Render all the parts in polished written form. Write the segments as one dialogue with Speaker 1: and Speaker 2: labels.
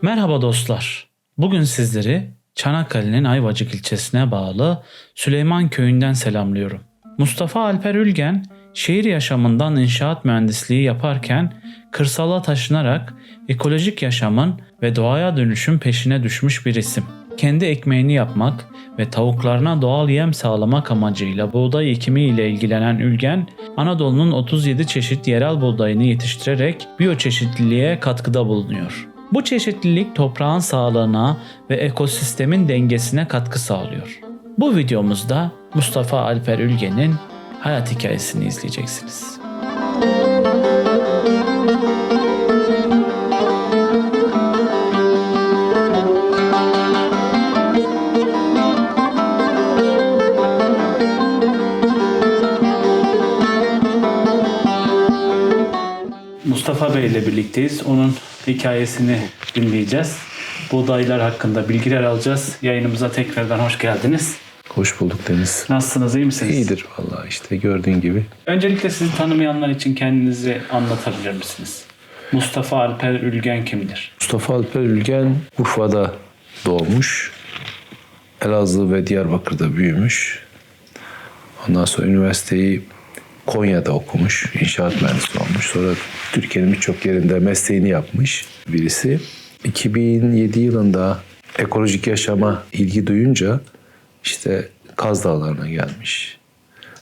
Speaker 1: Merhaba dostlar. Bugün sizleri Çanakkale'nin Ayvacık ilçesine bağlı Süleyman Köyü'nden selamlıyorum. Mustafa Alper Ülgen, şehir yaşamından inşaat mühendisliği yaparken kırsala taşınarak ekolojik yaşamın ve doğaya dönüşüm peşine düşmüş bir isim. Kendi ekmeğini yapmak ve tavuklarına doğal yem sağlamak amacıyla buğday ekimi ile ilgilenen Ülgen, Anadolu'nun 37 çeşit yerel buğdayını yetiştirerek biyoçeşitliliğe katkıda bulunuyor. Bu çeşitlilik toprağın sağlığına ve ekosistemin dengesine katkı sağlıyor. Bu videomuzda Mustafa Alper Ülgen'in hayat hikayesini izleyeceksiniz. Mustafa Bey ile birlikteyiz. Onun hikayesini dinleyeceğiz. Buğdaylar hakkında bilgiler alacağız. Yayınımıza tekrardan hoş geldiniz.
Speaker 2: Hoş bulduk Deniz.
Speaker 1: Nasılsınız, iyi misiniz?
Speaker 2: İyidir vallahi işte gördüğün gibi.
Speaker 1: Öncelikle sizi tanımayanlar için kendinizi anlatabilir misiniz? Mustafa Alper Ülgen kimdir?
Speaker 2: Mustafa Alper Ülgen Urfa'da doğmuş. Elazığ ve Diyarbakır'da büyümüş. Ondan sonra üniversiteyi Konya'da okumuş. İnşaat mühendisi olmuş. Sonra Türkiye'nin birçok yerinde mesleğini yapmış birisi. 2007 yılında ekolojik yaşama ilgi duyunca işte Kaz Dağları'na gelmiş.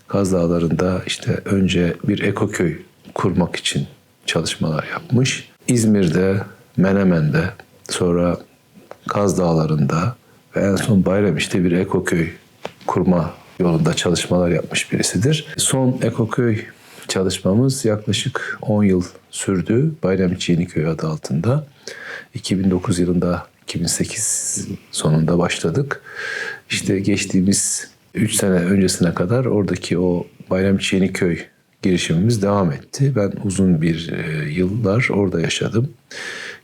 Speaker 2: Kaz Dağları'nda işte önce bir ekoköy kurmak için çalışmalar yapmış. İzmir'de, Menemen'de, sonra Kaz Dağları'nda ve en son Bayramiç'te bir ekoköy kurma yolunda çalışmalar yapmış birisidir. Son ekoköy çalışmamız yaklaşık 10 yıl sürdü. Bayramiç Yeniköy adı altında. 2009 yılında 2008 sonunda başladık. İşte geçtiğimiz 3 sene öncesine kadar oradaki o Bayramiç Yeniköy girişimimiz devam etti. Ben uzun bir yıllar orada yaşadım.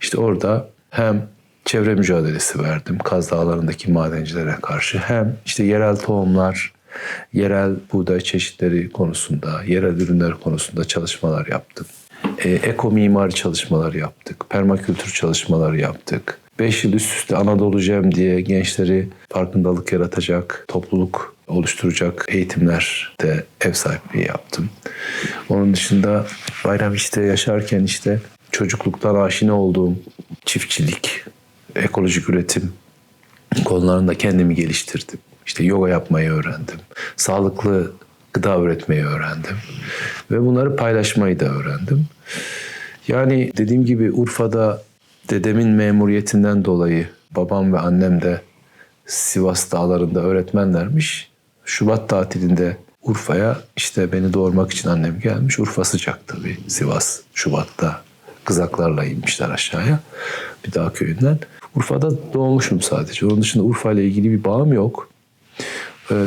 Speaker 2: İşte orada hem çevre mücadelesi verdim Kaz Dağları'ndaki madencilere karşı, hem işte yerel tohumlar, yerel buğday çeşitleri konusunda, yerel ürünler konusunda çalışmalar yaptım. Eko mimari çalışmalar yaptık, permakültür çalışmaları yaptık. 5 yıl üst üste Anadolu Cem diye gençleri farkındalık yaratacak, topluluk oluşturacak eğitimlerde ev sahipliği yaptım. Onun dışında Bayramiç'te yaşarken işte çocukluktan aşina olduğum çiftçilik, ekolojik üretim konularında kendimi geliştirdim. İşte yoga yapmayı öğrendim. Sağlıklı gıda üretmeyi öğrendim. Ve bunları paylaşmayı da öğrendim. Yani dediğim gibi Urfa'da dedemin memuriyetinden dolayı babam ve annem de Sivas dağlarında öğretmenlermiş. Şubat tatilinde Urfa'ya işte beni doğurmak için annem gelmiş. Urfa sıcak tabii. Sivas Şubat'ta kızaklarla inmişler aşağıya. Bir dağ köyünden. Urfa'da doğmuşum sadece. Onun dışında Urfa ile ilgili bir bağım yok.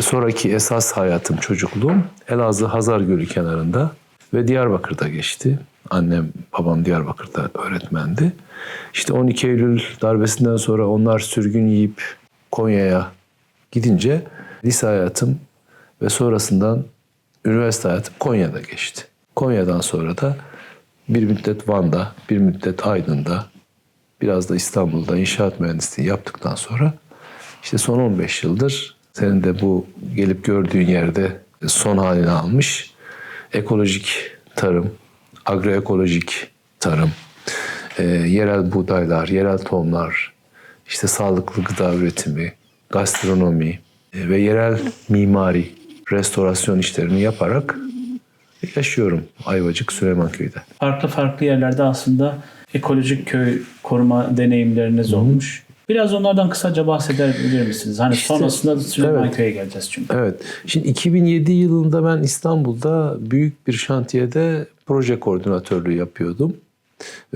Speaker 2: Sonraki esas hayatım, çocukluğum Elazığ Hazargölü kenarında ve Diyarbakır'da geçti. Annem, babam Diyarbakır'da öğretmendi. İşte 12 Eylül darbesinden sonra onlar sürgün yiyip Konya'ya gidince lise hayatım ve sonrasından üniversite hayatım Konya'da geçti. Konya'dan sonra da bir müddet Van'da, bir müddet Aydın'da, biraz da İstanbul'da inşaat mühendisliği yaptıktan sonra işte son 15 yıldır senin de bu gelip gördüğün yerde son halini almış ekolojik tarım, agroekolojik tarım, yerel buğdaylar, yerel tohumlar, işte sağlıklı gıda üretimi, gastronomi ve yerel mimari, restorasyon işlerini yaparak yaşıyorum Ayvacık Süleymanköy'de.
Speaker 1: Farklı yerlerde aslında ekolojik köy koruma deneyimleriniz olmuş. Biraz onlardan kısaca bahsedebilir misiniz? Hani işte, sonrasında Süleymanköy'e geleceğiz çünkü.
Speaker 2: Evet. Şimdi 2007 yılında ben İstanbul'da büyük bir şantiyede proje koordinatörlüğü yapıyordum.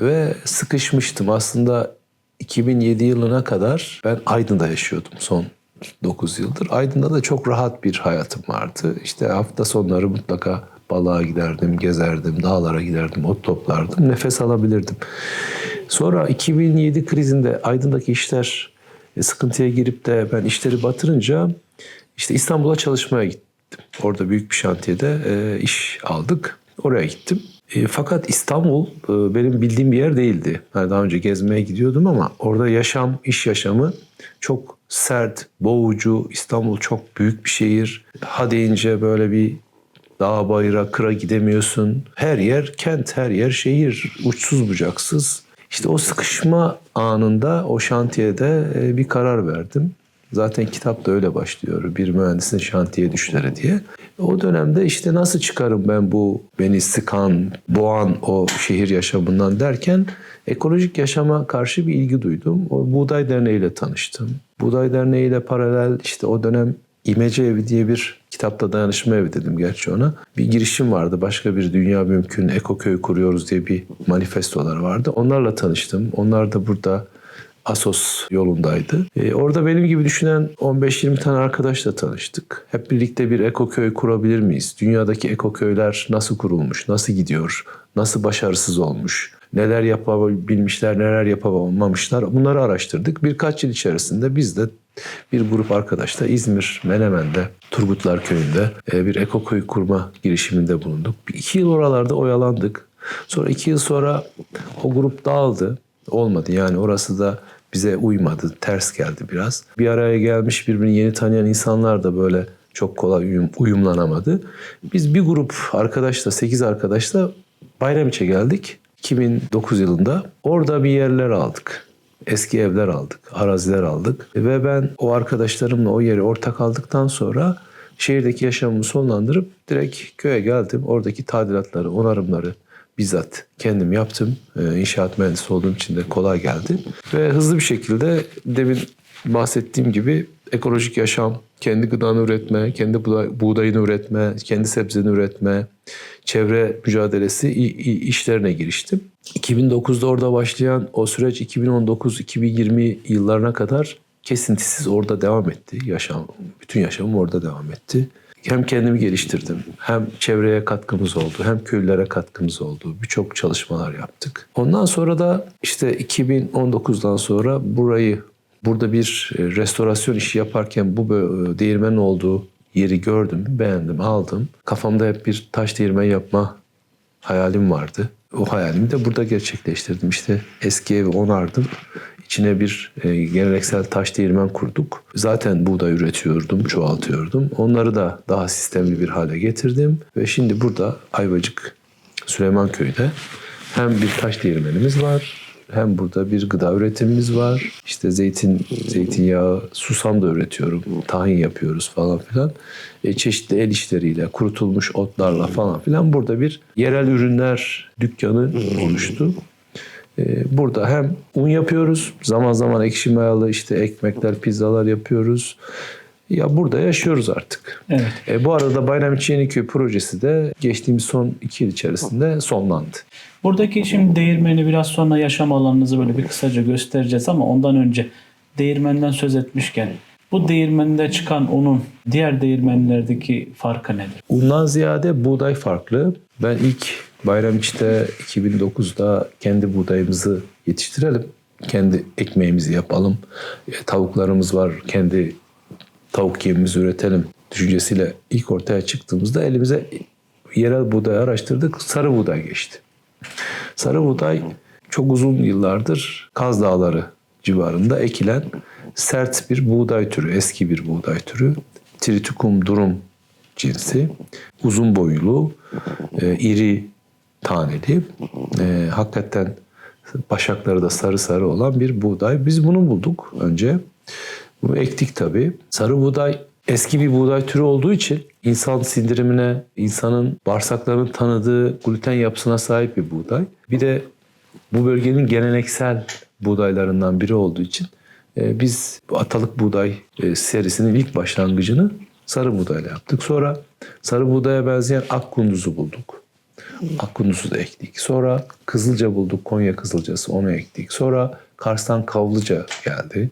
Speaker 2: Ve sıkışmıştım. Aslında 2007 yılına kadar ben Aydın'da yaşıyordum son 9 yıldır. Aydın'da da çok rahat bir hayatım vardı. İşte hafta sonları mutlaka balığa giderdim, gezerdim, dağlara giderdim, ot toplardım, nefes alabilirdim. Sonra 2007 krizinde Aydın'daki işler sıkıntıya girip de ben işleri batırınca işte İstanbul'a çalışmaya gittim. Orada büyük bir şantiyede iş aldık. Oraya gittim. Fakat İstanbul benim bildiğim bir yer değildi. Yani daha önce gezmeye gidiyordum ama orada yaşam, iş yaşamı çok sert, boğucu. İstanbul çok büyük bir şehir. Ha deyince böyle bir dağa bayıra, kıra gidemiyorsun. Her yer kent, her yer şehir. Uçsuz bucaksız. İşte o sıkışma anında o şantiyede bir karar verdim. Zaten kitap da öyle başlıyor. Bir mühendisin şantiye düşleri diye. O dönemde işte nasıl çıkarım ben bu beni sıkan, boğan o şehir yaşamından derken ekolojik yaşama karşı bir ilgi duydum. O Buğday Derneği ile tanıştım. Buğday Derneği ile paralel işte o dönem İmece Evi diye bir kitapta dayanışma evi dedim gerçi ona. Bir girişim vardı. Başka bir dünya mümkün, ekoköy kuruyoruz diye bir manifestolar vardı. Onlarla tanıştım. Onlar da burada Asos yolundaydı. Orada benim gibi düşünen 15-20 tane arkadaşla tanıştık. Hep birlikte bir ekoköy kurabilir miyiz? Dünyadaki ekoköyler nasıl kurulmuş, nasıl gidiyor, nasıl başarısız olmuş, neler yapabilmişler, neler yapamamışlar bunları araştırdık. Birkaç yıl içerisinde biz de bir grup arkadaşla İzmir, Menemen'de, Turgutlar Köyü'nde bir ekoköy kurma girişiminde bulunduk. 2 yıl oralarda oyalandık. Sonra 2 yıl sonra o grup dağıldı. Olmadı yani orası da bize uymadı, ters geldi biraz. Bir araya gelmiş birbirini yeni tanıyan insanlar da böyle çok kolay uyumlanamadı. Biz bir grup arkadaşla, 8 arkadaşla Bayramiç'e geldik 2009 yılında. Orada bir yerler aldık. Eski evler aldık, araziler aldık. Ve ben o arkadaşlarımla o yeri ortak aldıktan sonra şehirdeki yaşamımı sonlandırıp direkt köye geldim. Oradaki tadilatları, onarımları bizzat kendim yaptım. İnşaat mühendisi olduğum için de kolay geldi. Ve hızlı bir şekilde demin bahsettiğim gibi ekolojik yaşam, kendi gıdanı üretme, kendi buğdayını üretme, kendi sebzeni üretme, çevre mücadelesi işlerine giriştim. 2009'da orada başlayan o süreç 2019-2020 yıllarına kadar kesintisiz orada devam etti. Bütün yaşamım orada devam etti. Hem kendimi geliştirdim, hem çevreye katkımız oldu, hem köylülere katkımız oldu. Birçok çalışmalar yaptık. Ondan sonra da işte 2019'dan sonra burada bir restorasyon işi yaparken bu değirmenin olduğu yeri gördüm, beğendim, aldım. Kafamda hep bir taş değirmen yapma hayalim vardı. O hayalimi de burada gerçekleştirdim. İşte eski evi onardım. İçine bir geleneksel taş değirmen kurduk. Zaten buğday üretiyordum, çoğaltıyordum. Onları da daha sistemli bir hale getirdim. Ve şimdi burada Ayvacık, Süleymanköy'de hem bir taş değirmenimiz var, hem burada bir gıda üretimimiz var. İşte zeytinyağı, susam da üretiyorum. Tahin yapıyoruz falan filan. Çeşitli el işleriyle, kurutulmuş otlarla falan filan burada bir yerel ürünler dükkanı oluştu. Burada hem un yapıyoruz, zaman zaman ekşi mayalı işte ekmekler, pizzalar yapıyoruz. Ya burada yaşıyoruz artık.
Speaker 1: Evet.
Speaker 2: Bu arada Bayramiçi Yeniköy projesi de geçtiğimiz son 2 yıl içerisinde sonlandı.
Speaker 1: Buradaki şimdi değirmeni biraz sonra yaşam alanınızı böyle bir kısaca göstereceğiz ama ondan önce değirmenden söz etmişken bu değirmende çıkan unun diğer değirmenlerdeki farkı nedir?
Speaker 2: Undan ziyade buğday farklı. Ben ilk Bayramiç'te 2009'da kendi buğdayımızı yetiştirelim. Kendi ekmeğimizi yapalım. Tavuklarımız var, kendi tavuk yemimizi üretelim düşüncesiyle ilk ortaya çıktığımızda elimize yerel buğday araştırdık. Sarı buğday geçti. Sarı buğday çok uzun yıllardır Kaz Dağları civarında ekilen sert bir buğday türü, eski bir buğday türü. Triticum durum cinsi, uzun boylu, iri taneli, hakikaten başakları da sarı sarı olan bir buğday. Biz bunu bulduk önce. Bunu ektik tabii. Sarı buğday eski bir buğday türü olduğu için insan sindirimine, insanın bağırsaklarının tanıdığı gluten yapısına sahip bir buğday. Bir de bu bölgenin geleneksel buğdaylarından biri olduğu için biz bu atalık buğday serisinin ilk başlangıcını sarı buğdayla yaptık. Sonra sarı buğdaya benzeyen ak kunduzu bulduk. Ak kunduzu da ektik. Sonra kızılca bulduk. Konya kızılcası, onu ektik. Sonra Kars'tan kavlıca geldi.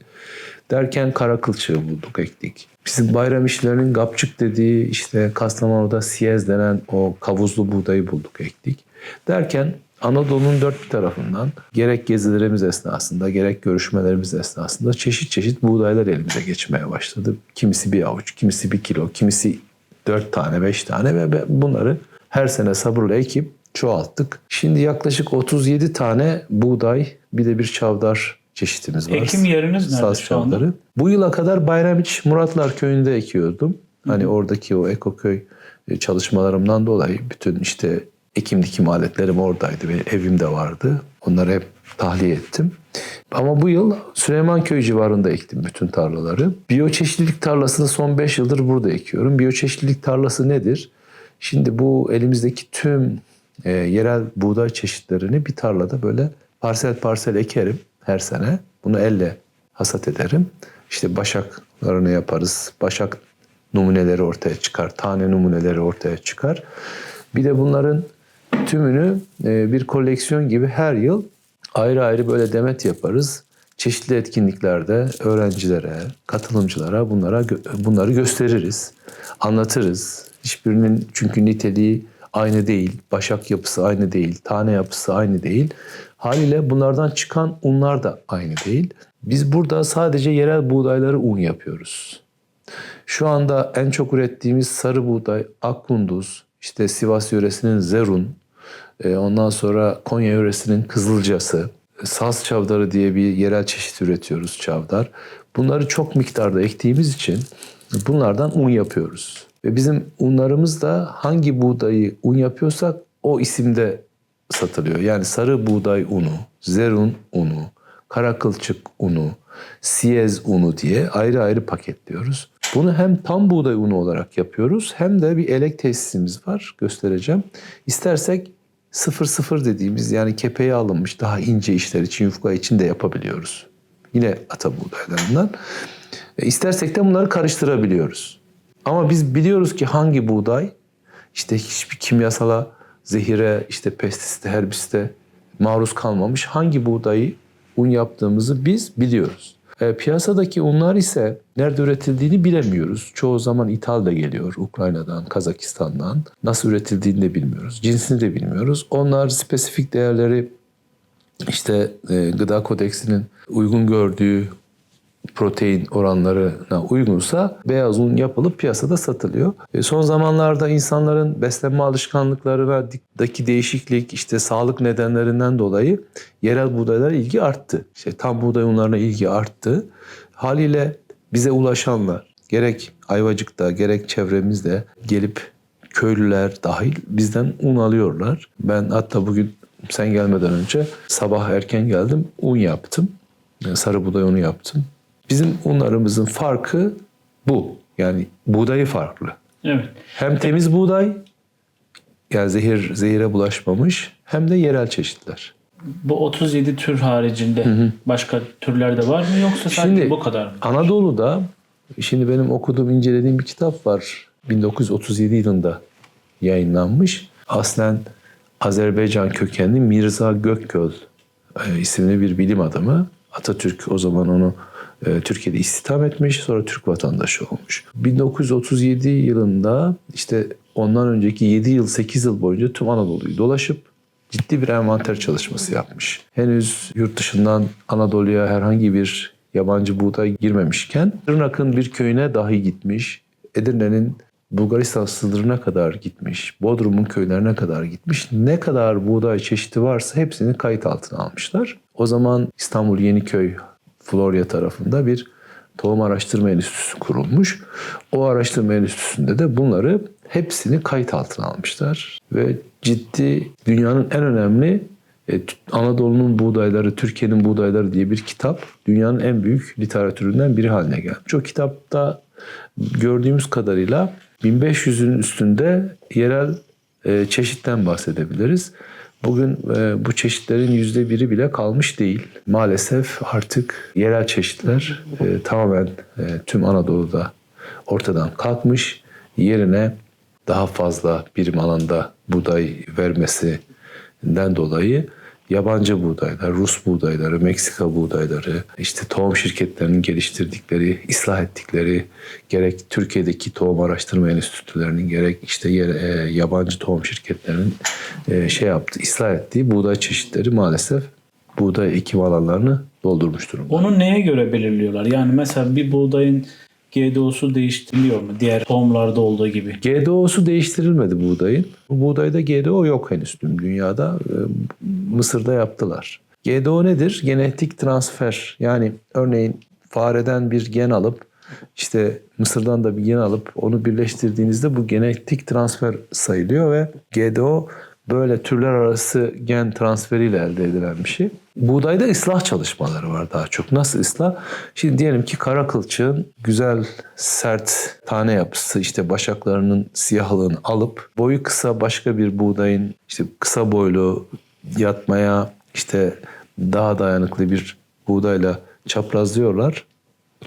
Speaker 2: Derken kara kılçığı bulduk, ektik. Bizim bayram işlerinin gapçık dediği işte Kastamonu'da siyez denen o kavuzlu buğdayı bulduk, ektik. Derken Anadolu'nun dört bir tarafından gerek gezilerimiz esnasında gerek görüşmelerimiz esnasında çeşit çeşit buğdaylar elimize geçmeye başladı. Kimisi bir avuç, kimisi 1 kilo, kimisi 4 tane, 5 tane ve bunları her sene sabırla ekip çoğalttık. Şimdi yaklaşık 37 tane buğday, bir de bir çavdar çeşitimiz var.
Speaker 1: Ekim yeriniz nerede
Speaker 2: Saz
Speaker 1: şu anda?
Speaker 2: çavdarı. Bu yıla kadar Bayramiç Muratlar Köyü'nde ekiyordum. Hani oradaki o ekoköy çalışmalarımdan dolayı bütün işte ekim dikim aletlerim oradaydı. Benim evim de vardı. Onları hep tahliye ettim. Ama bu yıl Süleymanköy civarında ektim bütün tarlaları. Biyoçeşitlilik tarlasını son 5 yıldır burada ekiyorum. Biyoçeşitlilik tarlası nedir? Şimdi bu elimizdeki tüm yerel buğday çeşitlerini bir tarlada böyle parsel parsel ekerim her sene. Bunu elle hasat ederim. İşte başaklarını yaparız. Başak numuneleri ortaya çıkar. Tane numuneleri ortaya çıkar. Bir de bunların tümünü bir koleksiyon gibi her yıl ayrı ayrı böyle demet yaparız. Çeşitli etkinliklerde öğrencilere, katılımcılara bunları gösteririz, anlatırız. Hiçbirinin çünkü niteliği aynı değil, başak yapısı aynı değil, tane yapısı aynı değil. Haliyle bunlardan çıkan unlar da aynı değil. Biz burada sadece yerel buğdayları un yapıyoruz. Şu anda en çok ürettiğimiz sarı buğday, Akkunduz, işte Sivas yöresinin Zerun, ondan sonra Konya yöresinin Kızılcası, Saz çavdarı diye bir yerel çeşit üretiyoruz, çavdar. Bunları çok miktarda ektiğimiz için bunlardan un yapıyoruz. Ve bizim unlarımız da hangi buğdayı un yapıyorsak o isimde satılıyor. Yani sarı buğday unu, Zerun unu, kara kılçık unu, siyez unu diye ayrı ayrı paketliyoruz. Bunu hem tam buğday unu olarak yapıyoruz hem de bir elek tesisimiz var, göstereceğim. İstersek 0-0 dediğimiz yani kepeğe alınmış daha ince işler için, yufka için de yapabiliyoruz. Yine ata buğdaylarından. İstersek de bunları karıştırabiliyoruz. Ama biz biliyoruz ki hangi buğday işte hiçbir kimyasala, zehire, işte pestisite, herbisite maruz kalmamış hangi buğdayı un yaptığımızı biz biliyoruz. Piyasadaki unlar ise nerede üretildiğini bilemiyoruz. Çoğu zaman ithal da geliyor Ukrayna'dan, Kazakistan'dan. Nasıl üretildiğini de bilmiyoruz. Cinsini de bilmiyoruz. Onlar spesifik değerleri işte gıda kodeksinin uygun gördüğü protein oranlarına uygunsa beyaz un yapılıp piyasada satılıyor. Son zamanlarda insanların beslenme alışkanlıklarındaki değişiklik, işte sağlık nedenlerinden dolayı yerel buğdaylara ilgi arttı. İşte tam buğday unlarına ilgi arttı. Haliyle bize ulaşanlar gerek Ayvacık'ta gerek çevremizde gelip köylüler dahil bizden un alıyorlar. Ben hatta bugün sen gelmeden önce sabah erken geldim, un yaptım. Sarı buğday unu yaptım. Bizim unlarımızın farkı bu. Yani buğdayı farklı.
Speaker 1: Evet.
Speaker 2: Hem temiz buğday, yani zehire bulaşmamış, hem de yerel çeşitler.
Speaker 1: Bu 37 tür haricinde başka türler de var mı yoksa sadece
Speaker 2: Şimdi
Speaker 1: bu kadar mı?
Speaker 2: Anadolu'da, şimdi benim okuduğum, incelediğim bir kitap var. 1937 yılında yayınlanmış. Aslen Azerbaycan kökenli Mirza Gökgöl isimli bir bilim adamı. Atatürk o zaman onu Türkiye'de istihdam etmiş, sonra Türk vatandaşı olmuş. 1937 yılında işte ondan önceki 7 yıl, 8 yıl boyunca tüm Anadolu'yu dolaşıp ciddi bir envanter çalışması yapmış. Henüz yurt dışından Anadolu'ya herhangi bir yabancı buğday girmemişken Tırnak'ın bir köyüne dahi gitmiş. Edirne'nin Bulgaristan sınırına kadar gitmiş. Bodrum'un köylerine kadar gitmiş. Ne kadar buğday çeşidi varsa hepsini kayıt altına almışlar. O zaman İstanbul Yeniköy, Florya tarafında bir tohum araştırma enstitüsü kurulmuş. O araştırma enstitüsünde de bunları hepsini kayıt altına almışlar. Ve ciddi dünyanın en önemli Anadolu'nun buğdayları, Türkiye'nin buğdayları diye bir kitap dünyanın en büyük literatüründen biri haline gelmiş. O kitapta gördüğümüz kadarıyla 1500'ün üstünde yerel çeşitten bahsedebiliriz. Bugün bu çeşitlerin %1'i bile kalmış değil. Maalesef artık yerel çeşitler tamamen tüm Anadolu'da ortadan kalkmış. Yerine daha fazla birim alanda buğday vermesinden dolayı yabancı buğdaylar, Rus buğdayları, Meksika buğdayları, işte tohum şirketlerinin geliştirdikleri, ıslah ettikleri, gerek Türkiye'deki tohum araştırma enstitülerinin, gerek işte yabancı tohum şirketlerinin ıslah ettiği buğday çeşitleri maalesef buğday ekim alanlarını doldurmuş durumda.
Speaker 1: Onu neye göre belirliyorlar? Yani mesela bir buğdayın GDO'su değiştiriliyor mu? Diğer tohumlarda olduğu gibi.
Speaker 2: GDO'su değiştirilmedi buğdayın. Bu buğdayda GDO yok henüz tüm dünyada. Mısır'da yaptılar. GDO nedir? Genetik transfer. Yani örneğin fareden bir gen alıp işte Mısır'dan da bir gen alıp onu birleştirdiğinizde bu genetik transfer sayılıyor ve GDO böyle türler arası gen transferiyle elde edilen bir şey. Buğdayda ıslah çalışmaları var daha çok. Nasıl ıslah? Şimdi diyelim ki kara kılçığın güzel sert tane yapısı, işte başaklarının siyahlığını alıp boyu kısa başka bir buğdayın işte kısa boylu yatmaya işte daha dayanıklı bir buğdayla çaprazlıyorlar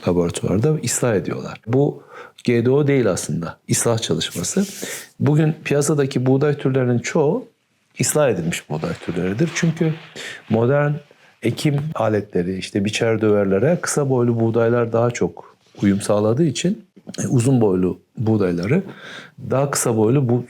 Speaker 2: laboratuvarda ıslah ediyorlar. Bu GDO değil aslında. İslah çalışması. Bugün piyasadaki buğday türlerinin çoğu ıslah edilmiş buğday türleridir. Çünkü modern ekim aletleri, işte biçer döverlere kısa boylu buğdaylar daha çok uyum sağladığı için uzun boylu buğdayları daha kısa boylu bu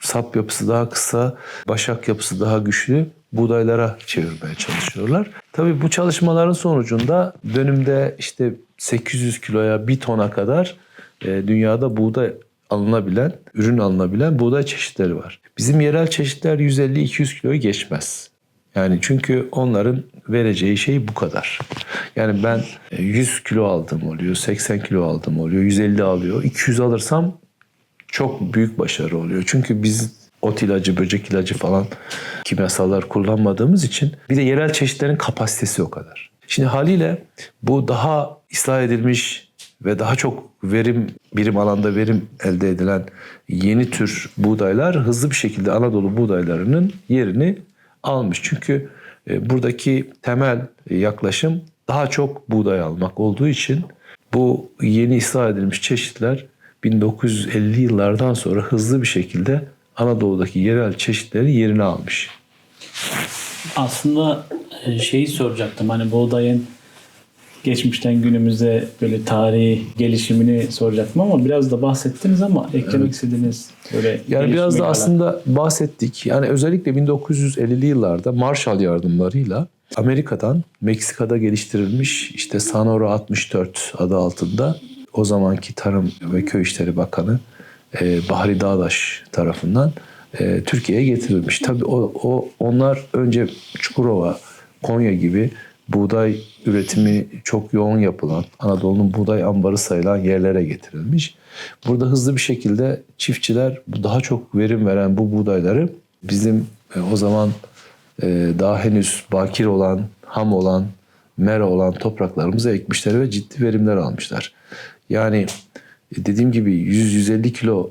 Speaker 2: sap yapısı daha kısa, başak yapısı daha güçlü buğdaylara çevirmeye çalışıyorlar. Tabii bu çalışmaların sonucunda dönümde işte 800 kiloya 1 tona kadar dünyada buğday alınabilen, ürün alınabilen buğday çeşitleri var. Bizim yerel çeşitler 150-200 kiloyu geçmez. Yani çünkü onların vereceği şey bu kadar. Yani ben 100 kilo aldım oluyor, 80 kilo aldım oluyor, 150 alıyor. 200 alırsam çok büyük başarı oluyor. Çünkü biz ot ilacı, böcek ilacı falan kimyasallar kullanmadığımız için bir de yerel çeşitlerin kapasitesi o kadar. Şimdi haliyle bu daha ıslah edilmiş ve daha çok birim alanda verim elde edilen yeni tür buğdaylar hızlı bir şekilde Anadolu buğdaylarının yerini almış. Çünkü buradaki temel yaklaşım daha çok buğday almak olduğu için bu yeni ıslah edilmiş çeşitler 1950 yıllardan sonra hızlı bir şekilde Anadolu'daki yerel çeşitlerin yerini almış.
Speaker 1: Aslında şeyi soracaktım. Hani buğdayın geçmişten günümüze böyle tarihi gelişimini soracaktım ama biraz da bahsettiniz ama eklemek istediğiniz böyle
Speaker 2: Yani biraz da
Speaker 1: gelişmeyle
Speaker 2: aslında bahsettik. Yani özellikle 1950'li yıllarda Marshall yardımlarıyla Amerika'dan Meksika'da geliştirilmiş işte Sonora 64 adı altında o zamanki Tarım ve Köy İşleri Bakanı Bahri Dağdaş tarafından Türkiye'ye getirilmiş. Tabii onlar önce Çukurova, Konya gibi buğday üretimi çok yoğun yapılan, Anadolu'nun buğday ambarı sayılan yerlere getirilmiş. Burada hızlı bir şekilde çiftçiler daha çok verim veren bu buğdayları bizim o zaman daha henüz bakir olan, ham olan, mera olan topraklarımıza ekmişler ve ciddi verimler almışlar. Yani dediğim gibi 100-150 kilo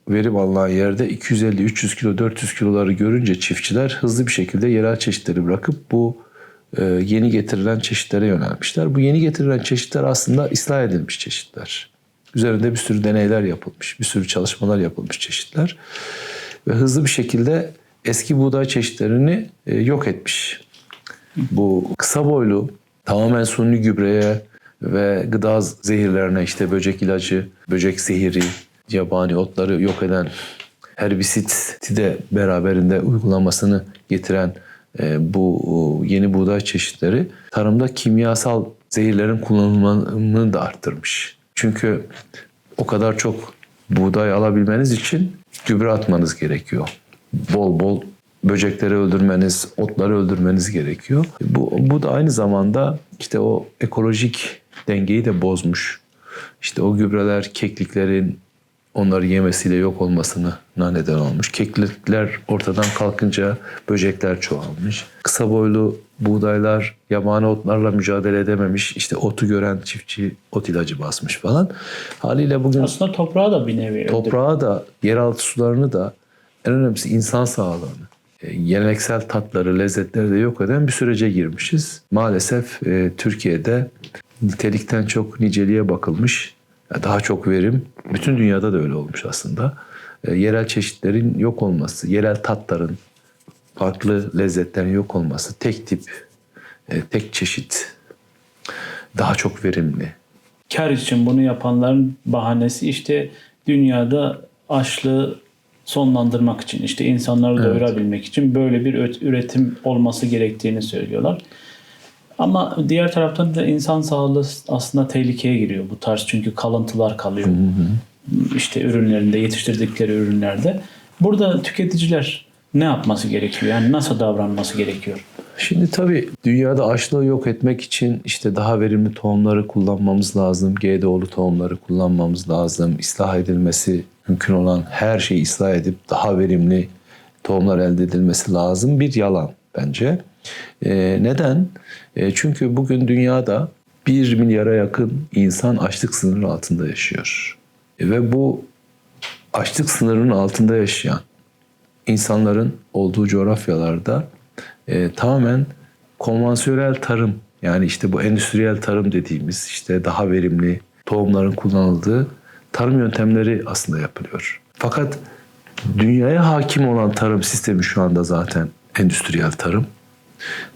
Speaker 2: verim alınan yerde 250-300 kilo, 400 kiloları görünce çiftçiler hızlı bir şekilde yerel çeşitleri bırakıp bu yeni getirilen çeşitlere yönelmişler. Bu yeni getirilen çeşitler aslında ıslah edilmiş çeşitler. Üzerinde bir sürü deneyler yapılmış, bir sürü çalışmalar yapılmış çeşitler. Ve hızlı bir şekilde eski buğday çeşitlerini yok etmiş. Bu kısa boylu, tamamen suni gübreye ve gıda zehirlerine işte böcek ilacı, böcek zehiri, yabani otları yok eden herbisiti de beraberinde uygulamasını getiren bu yeni buğday çeşitleri tarımda kimyasal zehirlerin kullanımını da arttırmış. Çünkü o kadar çok buğday alabilmeniz için gübre atmanız gerekiyor. Bol bol böcekleri öldürmeniz, otları öldürmeniz gerekiyor. Bu da aynı zamanda işte o ekolojik dengeyi de bozmuş. İşte o gübreler kekliklerin onları yemesiyle yok olmasına neden olmuş. Keklikler ortadan kalkınca böcekler çoğalmış. Kısa boylu buğdaylar yabani otlarla mücadele edememiş. İşte otu gören çiftçi ot ilacı basmış falan. Haliyle bugün
Speaker 1: aslında toprağa da bir nevi
Speaker 2: toprağa da, yeraltı sularını da en önemlisi insan sağlığını, geleneksel tatları, lezzetleri de yok eden bir sürece girmişiz. Maalesef Türkiye'de nitelikten çok niceliğe bakılmış. Daha çok verim. Bütün dünyada da öyle olmuş aslında. Yerel çeşitlerin yok olması, yerel tatların, farklı lezzetlerin yok olması, tek tip, tek çeşit, daha çok verimli.
Speaker 1: Kar için bunu yapanların bahanesi işte dünyada açlığı sonlandırmak için, işte insanları doyurabilmek için böyle bir üretim olması gerektiğini söylüyorlar. Ama diğer taraftan da insan sağlığı aslında tehlikeye giriyor bu tarz, çünkü kalıntılar kalıyor. İşte ürünlerinde, yetiştirdikleri ürünlerde. Burada tüketiciler ne yapması gerekiyor? Yani nasıl davranması gerekiyor?
Speaker 2: Şimdi tabii dünyada açlığı yok etmek için işte daha verimli tohumları kullanmamız lazım. GDO'lu tohumları kullanmamız lazım. İslah edilmesi mümkün olan her şeyi ıslah edip daha verimli tohumlar elde edilmesi lazım. Bir yalan bence. Neden? Çünkü bugün dünyada 1 milyara yakın insan açlık sınırı altında yaşıyor. Ve bu açlık sınırının altında yaşayan insanların olduğu coğrafyalarda tamamen konvansiyonel tarım, yani işte bu endüstriyel tarım dediğimiz işte daha verimli tohumların kullanıldığı tarım yöntemleri aslında yapılıyor. Fakat dünyaya hakim olan tarım sistemi şu anda zaten endüstriyel tarım.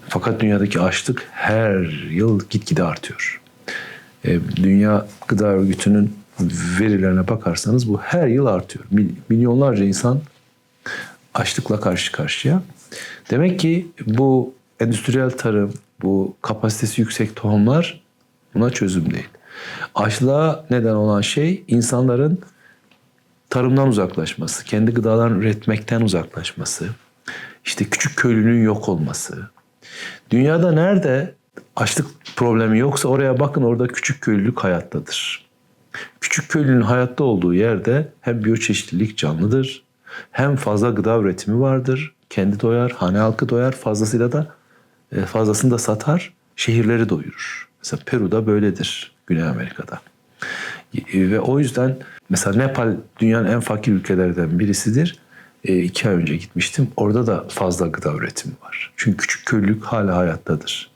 Speaker 2: Fakat dünyadaki açlık her yıl gitgide artıyor. Dünya Gıda Örgütü'nün verilerine bakarsanız bu her yıl artıyor. Milyonlarca insan açlıkla karşı karşıya. Demek ki bu endüstriyel tarım, bu kapasitesi yüksek tohumlar buna çözüm değil. Açlığa neden olan şey insanların tarımdan uzaklaşması, kendi gıdalarını üretmekten uzaklaşması, işte küçük köylünün yok olması. Dünyada nerede açlık problemi yoksa oraya bakın, orada küçük köylülük hayattadır. Küçük köylünün hayatta olduğu yerde hem biyoçeşitlilik canlıdır, hem fazla gıda üretimi vardır. Kendi doyar, hane halkı doyar, fazlasını da satar, şehirleri doyurur. Mesela Peru'da böyledir, Güney Amerika'da. Ve o yüzden mesela Nepal dünyanın en fakir ülkelerden birisidir. 2 ay önce gitmiştim. Orada da fazla gıda üretimi var. Çünkü küçük köylülük hala hayattadır.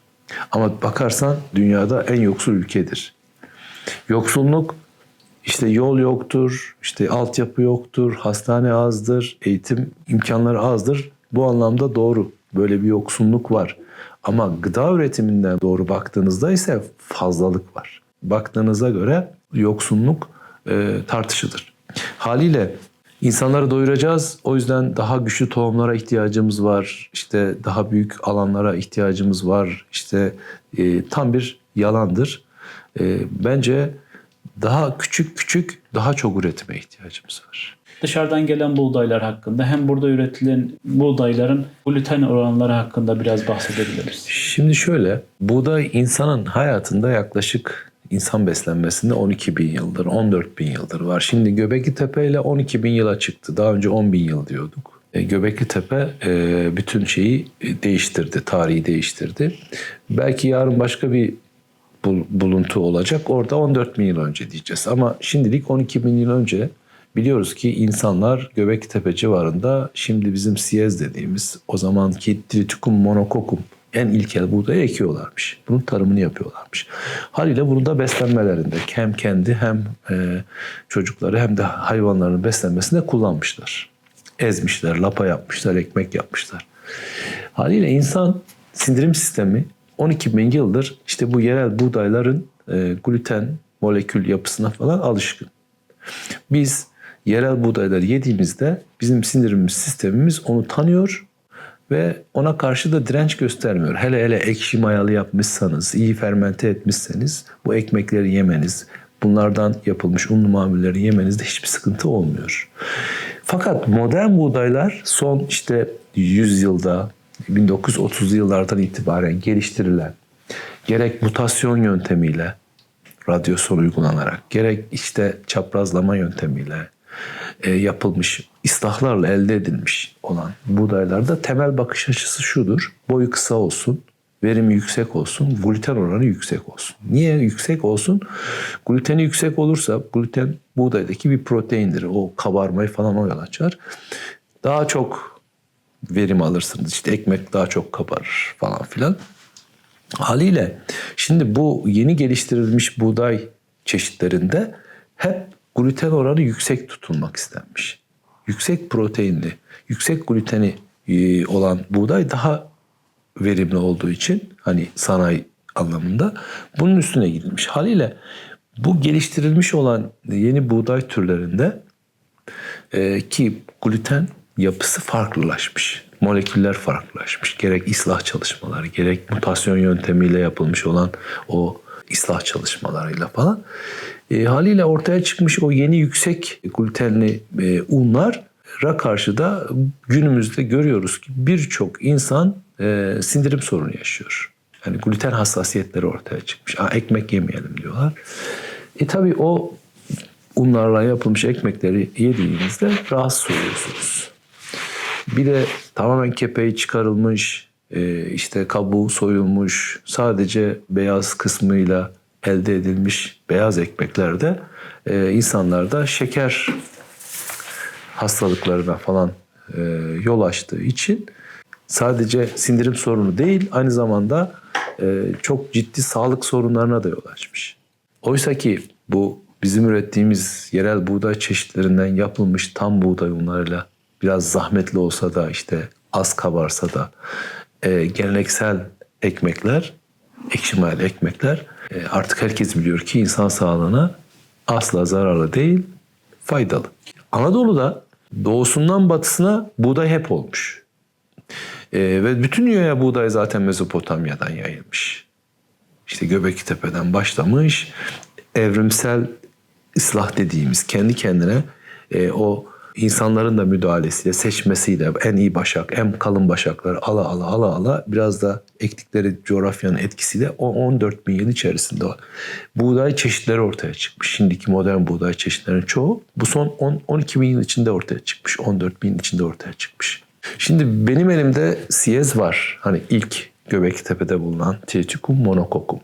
Speaker 2: Ama bakarsan dünyada en yoksul ülkedir. Yoksulluk, işte yol yoktur, işte altyapı yoktur, hastane azdır, eğitim imkanları azdır. Bu anlamda doğru. Böyle bir yoksulluk var. Ama gıda üretiminden doğru baktığınızda ise fazlalık var. Baktığınıza göre yoksulluk tartışılır. Haliyle insanları doyuracağız. O yüzden daha güçlü tohumlara ihtiyacımız var. İşte daha büyük alanlara ihtiyacımız var. İşte tam bir yalandır. Bence daha küçük daha çok üretime ihtiyacımız var.
Speaker 1: Dışarıdan gelen buğdaylar hakkında, hem burada üretilen buğdayların gluten oranları hakkında biraz bahsedebiliriz.
Speaker 2: Şimdi şöyle, buğday insanın hayatında yaklaşık insan beslenmesinde 12 bin yıldır, 14 bin yıldır var. Şimdi Göbekli Tepe ile 12 bin yıla çıktı. Daha önce 10 bin yıl diyorduk. Göbekli Tepe bütün şeyi değiştirdi, tarihi değiştirdi. Belki yarın başka bir buluntu olacak. Orada 14 bin yıl önce diyeceğiz. Ama şimdilik 12 bin yıl önce biliyoruz ki insanlar Göbekli Tepe civarında şimdi bizim siyez dediğimiz, o zamanki Triticum monococcum en ilkel buğdayı ekiyorlarmış. Bunun tarımını yapıyorlarmış. Haliyle bunu da beslenmelerinde hem kendi hem çocukları hem de hayvanların beslenmesinde kullanmışlar. Ezmişler, lapa yapmışlar, ekmek yapmışlar. Haliyle insan sindirim sistemi 12 bin yıldır işte bu yerel buğdayların gluten molekül yapısına falan alışkın. Biz yerel buğdayları yediğimizde bizim sindirim sistemimiz onu tanıyor ve ona karşı da direnç göstermiyor. Hele hele ekşi mayalı yapmışsanız, iyi fermente etmişseniz bu ekmekleri yemeniz, bunlardan yapılmış unlu mamulleri yemenizde hiçbir sıkıntı olmuyor. Fakat modern buğdaylar son işte 100 yılda, 1930'lu yıllardan itibaren geliştirilen, gerek mutasyon yöntemiyle, radyasyon uygulanarak, gerek işte çaprazlama yöntemiyle yapılmış, islahlarla elde edilmiş olan buğdaylarda temel bakış açısı şudur: boyu kısa olsun, verimi yüksek olsun, gluten oranı yüksek olsun. Niye yüksek olsun? Gluteni yüksek olursa, gluten buğdaydaki bir proteindir. O kabarmayı falan o yol açar. Daha çok verim alırsınız. İşte ekmek daha çok kabarır falan filan. Haliyle şimdi bu yeni geliştirilmiş buğday çeşitlerinde hep gluten oranı yüksek tutulmak istenmiş. Yüksek proteinli, yüksek gluteni olan buğday daha verimli olduğu için, hani sanayi anlamında bunun üstüne gidilmiş. Haliyle bu geliştirilmiş olan yeni buğday türlerinde ki gluten yapısı farklılaşmış. moleküller farklılaşmış. Gerek ıslah çalışmaları, gerek mutasyon yöntemiyle yapılmış olan o ıslah çalışmalarıyla falan. Haliyle ortaya çıkmış o yeni yüksek glutenli unlara karşı da günümüzde görüyoruz ki birçok insan sindirim sorunu yaşıyor. Yani gluten hassasiyetleri ortaya çıkmış. Ekmek yemeyelim diyorlar. Tabii o unlarla yapılmış ekmekleri yediğinizde rahatsız oluyorsunuz. Bir de tamamen kepeği çıkarılmış, işte kabuğu soyulmuş, sadece beyaz kısmıyla elde edilmiş beyaz ekmeklerde insanlarda şeker hastalıklarına falan yol açtığı için sadece sindirim sorunu değil, aynı zamanda çok ciddi sağlık sorunlarına da yol açmış. Oysa ki bu bizim ürettiğimiz yerel buğday çeşitlerinden yapılmış tam buğday unlarıyla biraz zahmetli olsa da işte az kabarsa da geleneksel ekmekler, ekşi mayalı ekmekler artık herkes biliyor ki insan sağlığına asla zararlı değil, faydalı. Anadolu'da doğusundan batısına buğday hep olmuş. Ve bütün dünyaya buğday zaten Mezopotamya'dan yayılmış. İşte Göbekli Tepe'den başlamış, evrimsel ıslah dediğimiz kendi kendine o insanların da müdahalesiyle, seçmesiyle en iyi başak, en kalın başakları ala biraz da ektikleri coğrafyanın etkisiyle o 14 bin yıl içerisinde buğday çeşitleri ortaya çıkmış. Şimdiki modern buğday çeşitlerinin çoğu bu son 12 bin yıl içinde ortaya çıkmış. 14 bin içinde ortaya çıkmış. Şimdi benim elimde siyez var. Hani ilk Göbekli Tepe'de bulunan Triticum monococcum.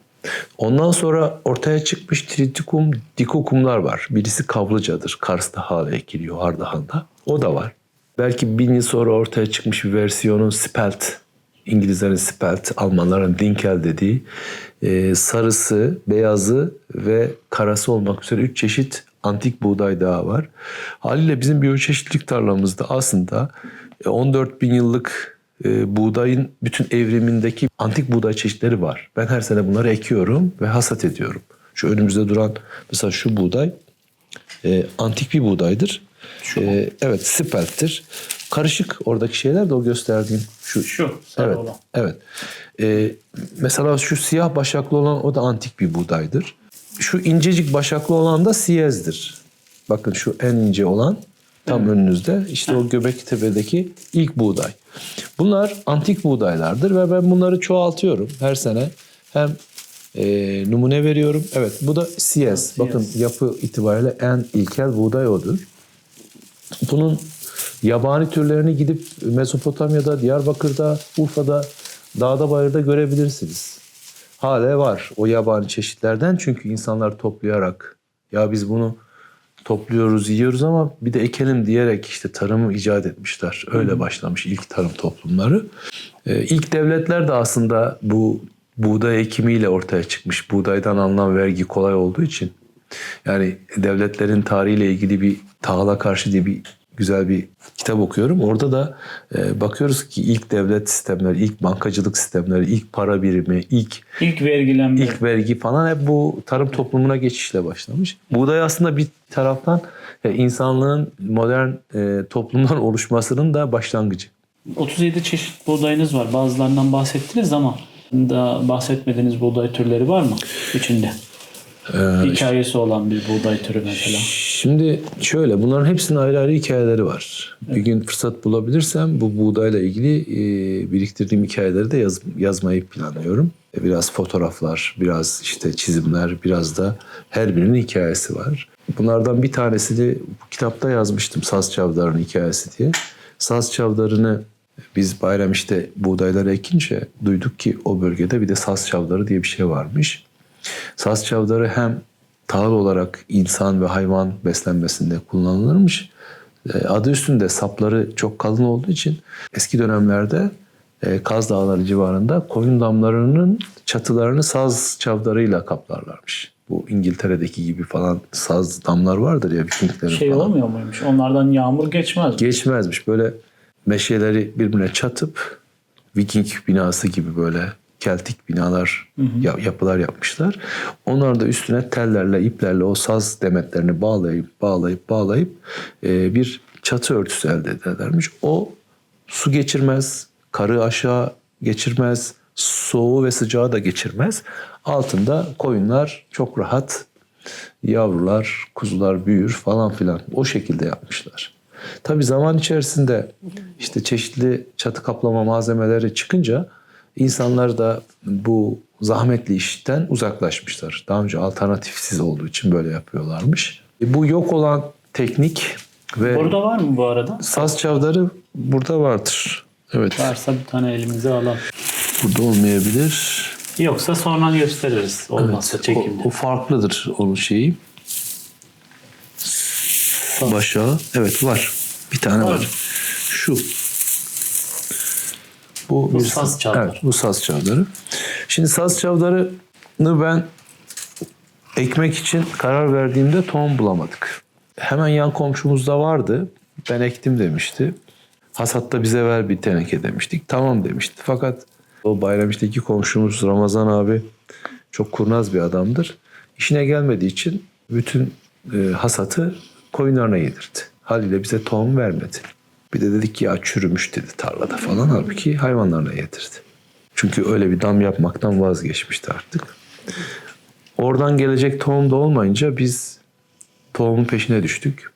Speaker 2: Ondan sonra ortaya çıkmış Triticum dicoccum'lar var. Birisi Kavlıca'dır. Kars'ta hala ekiliyor, Ardahan'da. O da var. Belki 1000 yıl sonra ortaya çıkmış bir versiyonu Spelt. İngilizlerin Spelt, Almanların Dinkel dediği sarısı, beyazı ve karası olmak üzere 3 çeşit antik buğday daha var. Haliyle bizim biyoçeşitlilik tarlamızda aslında 14 bin yıllık buğdayın bütün evrimindeki antik buğday çeşitleri var. Ben her sene bunları ekiyorum ve hasat ediyorum. Şu önümüzde duran mesela şu buğday antik bir buğdaydır. Evet, spelttir. Karışık oradaki şeyler de o gösterdiğim şu
Speaker 1: sarı
Speaker 2: evet,
Speaker 1: olan.
Speaker 2: Evet. Mesela şu siyah başaklı olan o da antik bir buğdaydır. Şu incecik başaklı olan da siyezdir. Bakın şu en ince olan tam önünüzde. İşte o Göbeklitepe'deki ilk buğday. Bunlar antik buğdaylardır ve ben bunları çoğaltıyorum her sene. Hem numune veriyorum. Evet, bu da siyez. Bakın yapı itibariyle en ilkel buğday odur. Bunun yabani türlerini gidip Mezopotamya'da, Diyarbakır'da, Urfa'da, dağda bayırda görebilirsiniz. Hala var o yabani çeşitlerden, çünkü insanlar toplayarak ya biz bunu topluyoruz, yiyoruz ama bir de ekelim diyerek işte tarımı icat etmişler. Öyle başlamış ilk tarım toplumları. İlk devletler de aslında bu buğday ekimiyle ortaya çıkmış. Buğdaydan alınan vergi kolay olduğu için. Yani devletlerin tarihiyle ilgili bir Tahıl'a Karşı diye bir güzel bir kitap okuyorum. Orada da bakıyoruz ki ilk devlet sistemleri, ilk bankacılık sistemleri, ilk para birimi, ilk
Speaker 1: vergilenme.
Speaker 2: İlk vergi falan hep bu tarım toplumuna geçişle başlamış. Buğday aslında bir taraftan insanlığın modern toplumdan oluşmasının da başlangıcı.
Speaker 1: 37 çeşit buğdayınız var. Bazılarından bahsettiniz ama daha bahsetmediğiniz buğday türleri var mı içinde? Hikayesi olan bir buğday türü mesela.
Speaker 2: Şimdi şöyle, bunların hepsinin ayrı ayrı hikayeleri var. Evet. Bir gün fırsat bulabilirsem bu buğdayla ilgili biriktirdiğim hikayeleri de yazmayı planlıyorum. Biraz fotoğraflar, biraz işte çizimler, biraz da her birinin hikayesi var. Bunlardan bir tanesini bu kitapta yazmıştım, Saz Çavdarı'nın hikayesi diye. Saz Çavdarı'nı biz bayram işte buğdayları ekince duyduk ki o bölgede bir de Saz Çavdarı diye bir şey varmış. Saz çavdarı hem tahıl olarak insan ve hayvan beslenmesinde kullanılırmış. Adı üstünde sapları çok kalın olduğu için eski dönemlerde Kaz Dağları civarında koyun damlarının çatılarını saz çavdarıyla kaplarlarmış. Bu İngiltere'deki gibi falan saz damlar vardır ya, Vikinglerin falan.
Speaker 1: Olmuyor muymuş? Onlardan yağmur geçmez.
Speaker 2: Geçmezmiş. Böyle meşeleri birbirine çatıp Viking binası gibi böyle Keltik binalar, yapılar yapmışlar. Onlar da üstüne tellerle, iplerle o saz demetlerini bağlayıp bir çatı örtüsü elde ederlermiş. O su geçirmez, karı aşağı geçirmez, soğuğu ve sıcağı da geçirmez. Altında koyunlar çok rahat, yavrular, kuzular büyür falan filan. O şekilde yapmışlar. Tabii zaman içerisinde işte çeşitli çatı kaplama malzemeleri çıkınca insanlar da bu zahmetli işten uzaklaşmışlar. Daha önce alternatifsiz olduğu için böyle yapıyorlarmış. Bu yok olan teknik ve
Speaker 1: Burada var mı bu arada?
Speaker 2: saz çavdarı burada vardır. Evet.
Speaker 1: Varsa bir tane elimize alalım.
Speaker 2: Burada olmayabilir.
Speaker 1: Yoksa sonra gösteririz. Olmazsa
Speaker 2: Evet,
Speaker 1: çekimde.
Speaker 2: o farklıdır onun şeyi. Başağı. Evet var. Bir tane var. Şu. Bu bir
Speaker 1: saz çavdarı.
Speaker 2: Evet, bu saz çavdarı. Şimdi saz çavdarını ben ekmek için karar verdiğimde tohum bulamadık. Hemen yan komşumuzda vardı. Ben ektim demişti. Hasatta bize ver bir teneke demiştik. Tamam demişti. Fakat o Bayramiş'teki komşumuz Ramazan abi çok kurnaz bir adamdır. İşine gelmediği için bütün hasatı koyunlarına yedirdi. Haliyle bize tohum vermedi. Bir de dedik ki ya çürümüş dedi tarlada falan. Halbuki hayvanlarına yedirdi. Çünkü öyle bir dam yapmaktan vazgeçmişti artık. Oradan gelecek tohum da olmayınca biz tohumun peşine düştük.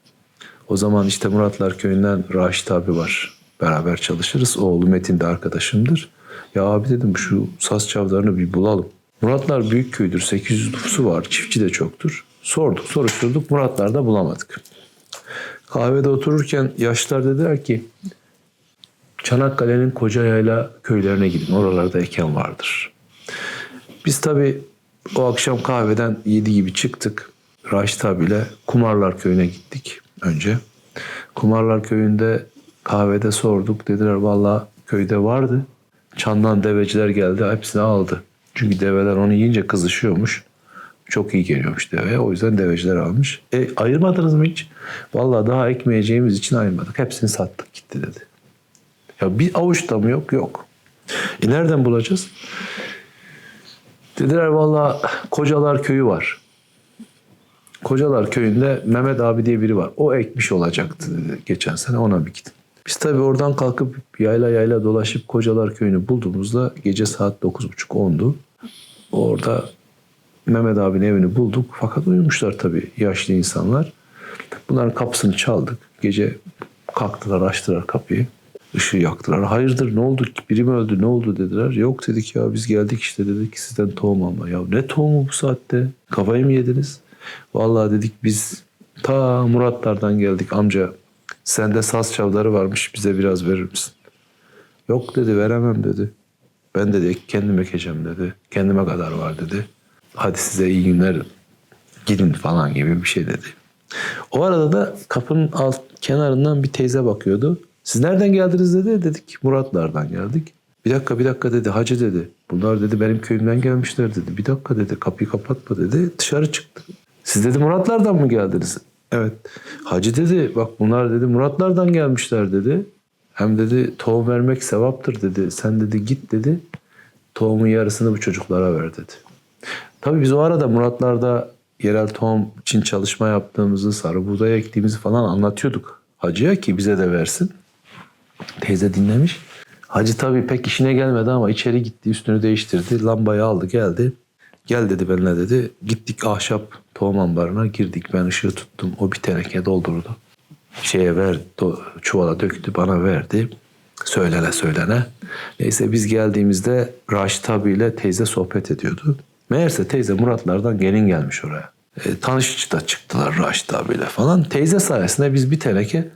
Speaker 2: O zaman işte Muratlar Köyü'nden Raşit abi var. Beraber çalışırız. Oğlu Metin de arkadaşımdır. Ya abi dedim şu saz çavdarını bir bulalım. Muratlar büyük köydür. 800 nüfusu var. Çiftçi de çoktur. Sorduk, soruşturduk. Muratlar'da bulamadık. Kahvede otururken yaşlılar dediler ki Çanakkale'nin Kocayayla köylerine gidin. Oralarda eken vardır. Biz tabii o akşam kahveden 7 gibi çıktık. Raşit abiyle Kumarlar Köyü'ne gittik önce. Kumarlar Köyü'nde kahvede sorduk. Dediler vallahi köyde vardı. Çandan deveciler geldi. Hepsini aldı. Çünkü develer onu yiyince kızışıyormuş. Çok iyi geliyormuş deveye. O yüzden deveciler almış. Ayırmadınız mı hiç? Vallahi daha ekmeyeceğimiz için ayırmadık. Hepsini sattık gitti dedi. Ya bir avuç da mı yok? Yok. Nereden bulacağız? Dediler vallahi Kocalar Köyü var. Kocalar Köyü'nde Mehmet abi diye biri var. O ekmiş olacaktı dedi geçen sene, ona bir gidin. Biz tabii oradan kalkıp yayla yayla dolaşıp Kocalar Köyü'nü bulduğumuzda gece saat 9.30-10'du. Orada Mehmet abinin evini bulduk. Fakat uyumuşlar tabii yaşlı insanlar. Bunların kapısını çaldık. Gece kalktılar, açtılar kapıyı. Işığı yaktılar. Hayırdır ne oldu? Biri mi öldü? Ne oldu dediler. Yok dedik ya biz geldik işte dedik sizden tohum alma. Ya ne tohumu bu saatte? Kafayı mı yediniz? Vallahi dedik biz ta Muratlardan geldik amca. Sende saz çavdarı varmış bize biraz verir misin? Yok dedi veremem dedi. Ben dedi kendim ekeceğim dedi. Kendime kadar var dedi. Hadi size iyi günler gidin falan gibi bir şey dedi. O arada da kapının alt kenarından bir teyze bakıyordu. Siz nereden geldiniz dedi. Dedik Muratlardan geldik. Bir dakika dedi hacı dedi. Bunlar dedi benim köyümden gelmişler dedi. Bir dakika dedi kapıyı kapatma dedi. Dışarı çıktı. Siz dedi Muratlardan mı geldiniz? Evet. Hacı dedi bak bunlar dedi Muratlardan gelmişler dedi. Hem dedi tohum vermek sevaptır dedi. Sen dedi git dedi. Tohumun yarısını bu çocuklara ver dedi. Tabii biz o arada Muratlar'da yerel tohum için çalışma yaptığımızı, sarı buğday ektiğimizi falan anlatıyorduk hacıya ki bize de versin. Teyze dinlemiş. Hacı tabii pek işine gelmedi ama içeri gitti, üstünü değiştirdi, lambayı aldı geldi. Gel dedi benimle dedi. Gittik ahşap tohum ambarına girdik. Ben ışığı tuttum. O bir teneke doldurdu. Çuvala döktü bana verdi. Söylene. Neyse biz geldiğimizde Raşit abiyle teyze sohbet ediyordu. Meğerse teyze Muratlardan gelin gelmiş oraya. Tanışıcı da çıktılar Raşit abiyle falan. Teyze sayesinde biz bir teneke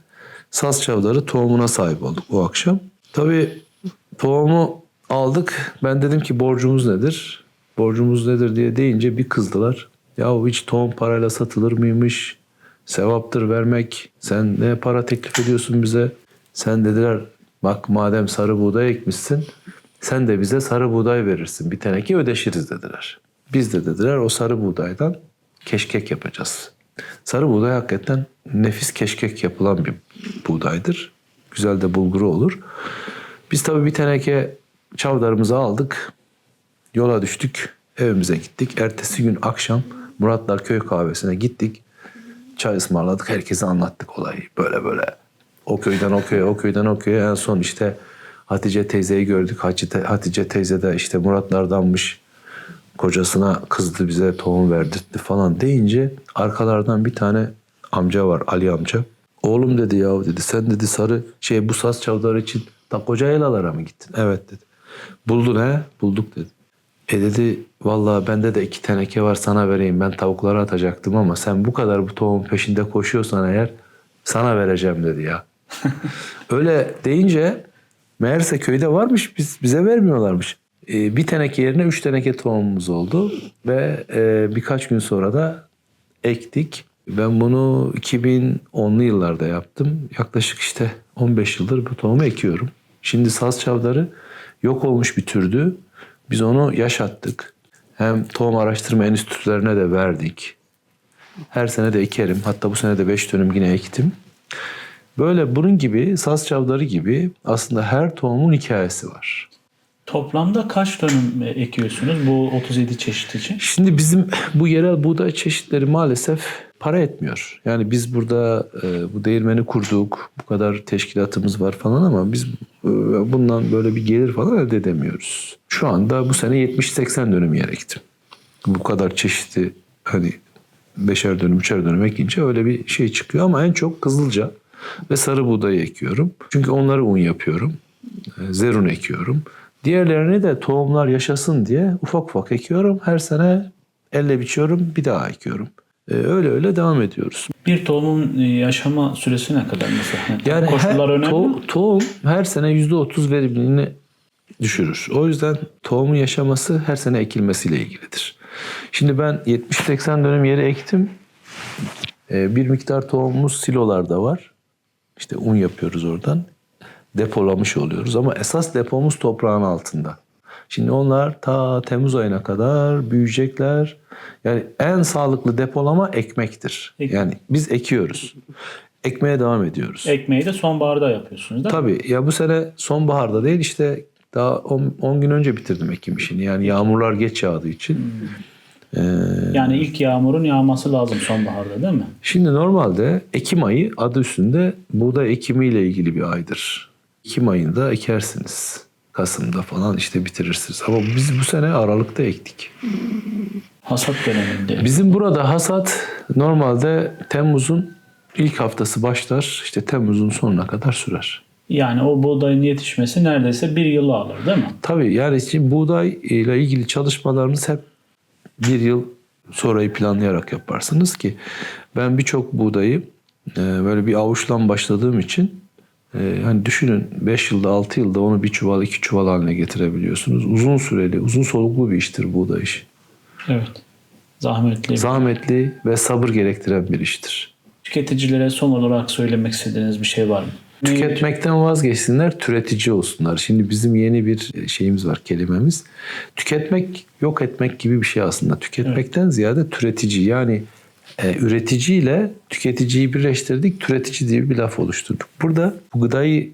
Speaker 2: saz çavdarı tohumuna sahip olduk o akşam. Tabii tohumu aldık. Ben dedim ki borcumuz nedir? Borcumuz nedir diye deyince bir kızdılar. Yahu hiç tohum parayla satılır mıymış? Sevaptır vermek. Sen ne para teklif ediyorsun bize? Sen dediler bak madem sarı buğday ekmişsin sen de bize sarı buğday verirsin. Bir teneke ödeşiriz dediler. Biz de dediler o sarı buğdaydan keşkek yapacağız. Sarı buğday hakikaten nefis keşkek yapılan bir buğdaydır. Güzel de bulguru olur. Biz tabii bir teneke çavdarımızı aldık. Yola düştük. Evimize gittik. Ertesi gün akşam Muratlar Köy Kahvesi'ne gittik. Çay ısmarladık. Herkese anlattık olayı. Böyle O köyden o köye, o köyden o köye. En son işte Hatice teyzeyi gördük. Hatice teyze de işte Muratlardanmış. Kocasına kızdı, bize tohum verdirtti falan deyince arkalardan bir tane amca var, Ali amca. Oğlum dedi, ya dedi, sen dedi bu saz çavdarı için ta koca yaylalara mı gittin? Evet dedi. Buldun he? Bulduk dedi. Dedi vallahi bende de 2 teneke var, sana vereyim, ben tavuklara atacaktım ama sen bu kadar bu tohum peşinde koşuyorsan eğer sana vereceğim dedi ya. Öyle deyince meğerse köyde varmış, bize vermiyorlarmış. Bir teneke yerine 3 teneke tohumumuz oldu ve birkaç gün sonra da ektik. Ben bunu 2010'lu yıllarda yaptım. Yaklaşık işte 15 yıldır bu tohumu ekiyorum. Şimdi saz çavdarı yok olmuş bir türdü. Biz onu yaşattık. Hem tohum araştırma enstitülerine de verdik. Her sene de ekerim. Hatta bu sene de 5 dönüm yine ektim. Böyle bunun gibi, saz çavdarı gibi aslında her tohumun hikayesi var.
Speaker 1: Toplamda kaç dönüm ekiyorsunuz bu 37 çeşit için?
Speaker 2: Şimdi bizim bu yerel buğday çeşitleri maalesef para etmiyor. Yani biz burada bu değirmeni kurduk, bu kadar teşkilatımız var falan ama biz bundan böyle bir gelir falan elde edemiyoruz. Şu anda bu sene 70-80 dönüm yer ektim. Bu kadar çeşitli hani 5'er dönüm, 3'er dönüm ekince öyle bir şey çıkıyor ama en çok kızılca ve sarı buğdayı ekiyorum. Çünkü onları un yapıyorum. Zerun ekiyorum. Diğerlerini de tohumlar yaşasın diye ufak ufak ekiyorum. Her sene elle biçiyorum, bir daha ekiyorum. Öyle devam ediyoruz.
Speaker 1: Bir tohumun yaşama süresi ne kadar mesela?
Speaker 2: Yani
Speaker 1: Koşullar önemli.
Speaker 2: tohum her sene %30 verimliliğini düşürür. O yüzden tohumun yaşaması her sene ekilmesiyle ilgilidir. Şimdi ben 70-80 dönüm yeri ektim. Bir miktar tohumumuz silolarda var. İşte un yapıyoruz oradan. Depolamış oluyoruz ama esas depomuz toprağın altında. Şimdi onlar ta Temmuz ayına kadar büyüyecekler. Yani en sağlıklı depolama ekmektir. Yani biz ekiyoruz. Ekmeye devam ediyoruz.
Speaker 1: Ekmeği de sonbaharda yapıyorsunuz değil mi?
Speaker 2: Tabii ya bu sene sonbaharda değil işte daha 10 gün önce bitirdim ekim işini. Yani yağmurlar geç yağdığı için.
Speaker 1: Yani ilk yağmurun yağması lazım sonbaharda değil mi?
Speaker 2: Şimdi normalde Ekim ayı adı üstünde buğday ekimiyle ilgili bir aydır. Ekim ayında ekersiniz. Kasım'da falan işte bitirirsiniz. Ama biz bu sene Aralık'ta ektik.
Speaker 1: Hasat döneminde.
Speaker 2: Bizim burada hasat normalde Temmuz'un ilk haftası başlar. İşte Temmuz'un sonuna kadar sürer.
Speaker 1: Yani o buğdayın yetişmesi neredeyse bir yılı alır değil mi?
Speaker 2: Tabii yani şimdi buğday ile ilgili çalışmalarınız hep bir yıl sonrayı planlayarak yaparsınız ki ben birçok buğdayı böyle bir avuçtan başladığım için hani düşünün 5 yılda 6 yılda onu bir çuval 2 çuval haline getirebiliyorsunuz. Uzun süreli, uzun soluklu bir iştir buğday işi.
Speaker 1: Evet. Zahmetli.
Speaker 2: Zahmetli ve sabır gerektiren bir iştir.
Speaker 1: Tüketicilere son olarak söylemek istediğiniz bir şey var mı?
Speaker 2: Tüketmekten vazgeçsinler, türetici olsunlar. Şimdi bizim yeni bir şeyimiz var, kelimemiz. Tüketmek, yok etmek gibi bir şey aslında. Tüketmekten ziyade türetici. Yani üretici ile tüketiciyi birleştirdik, türetici diye bir laf oluşturduk. Burada bu gıdayı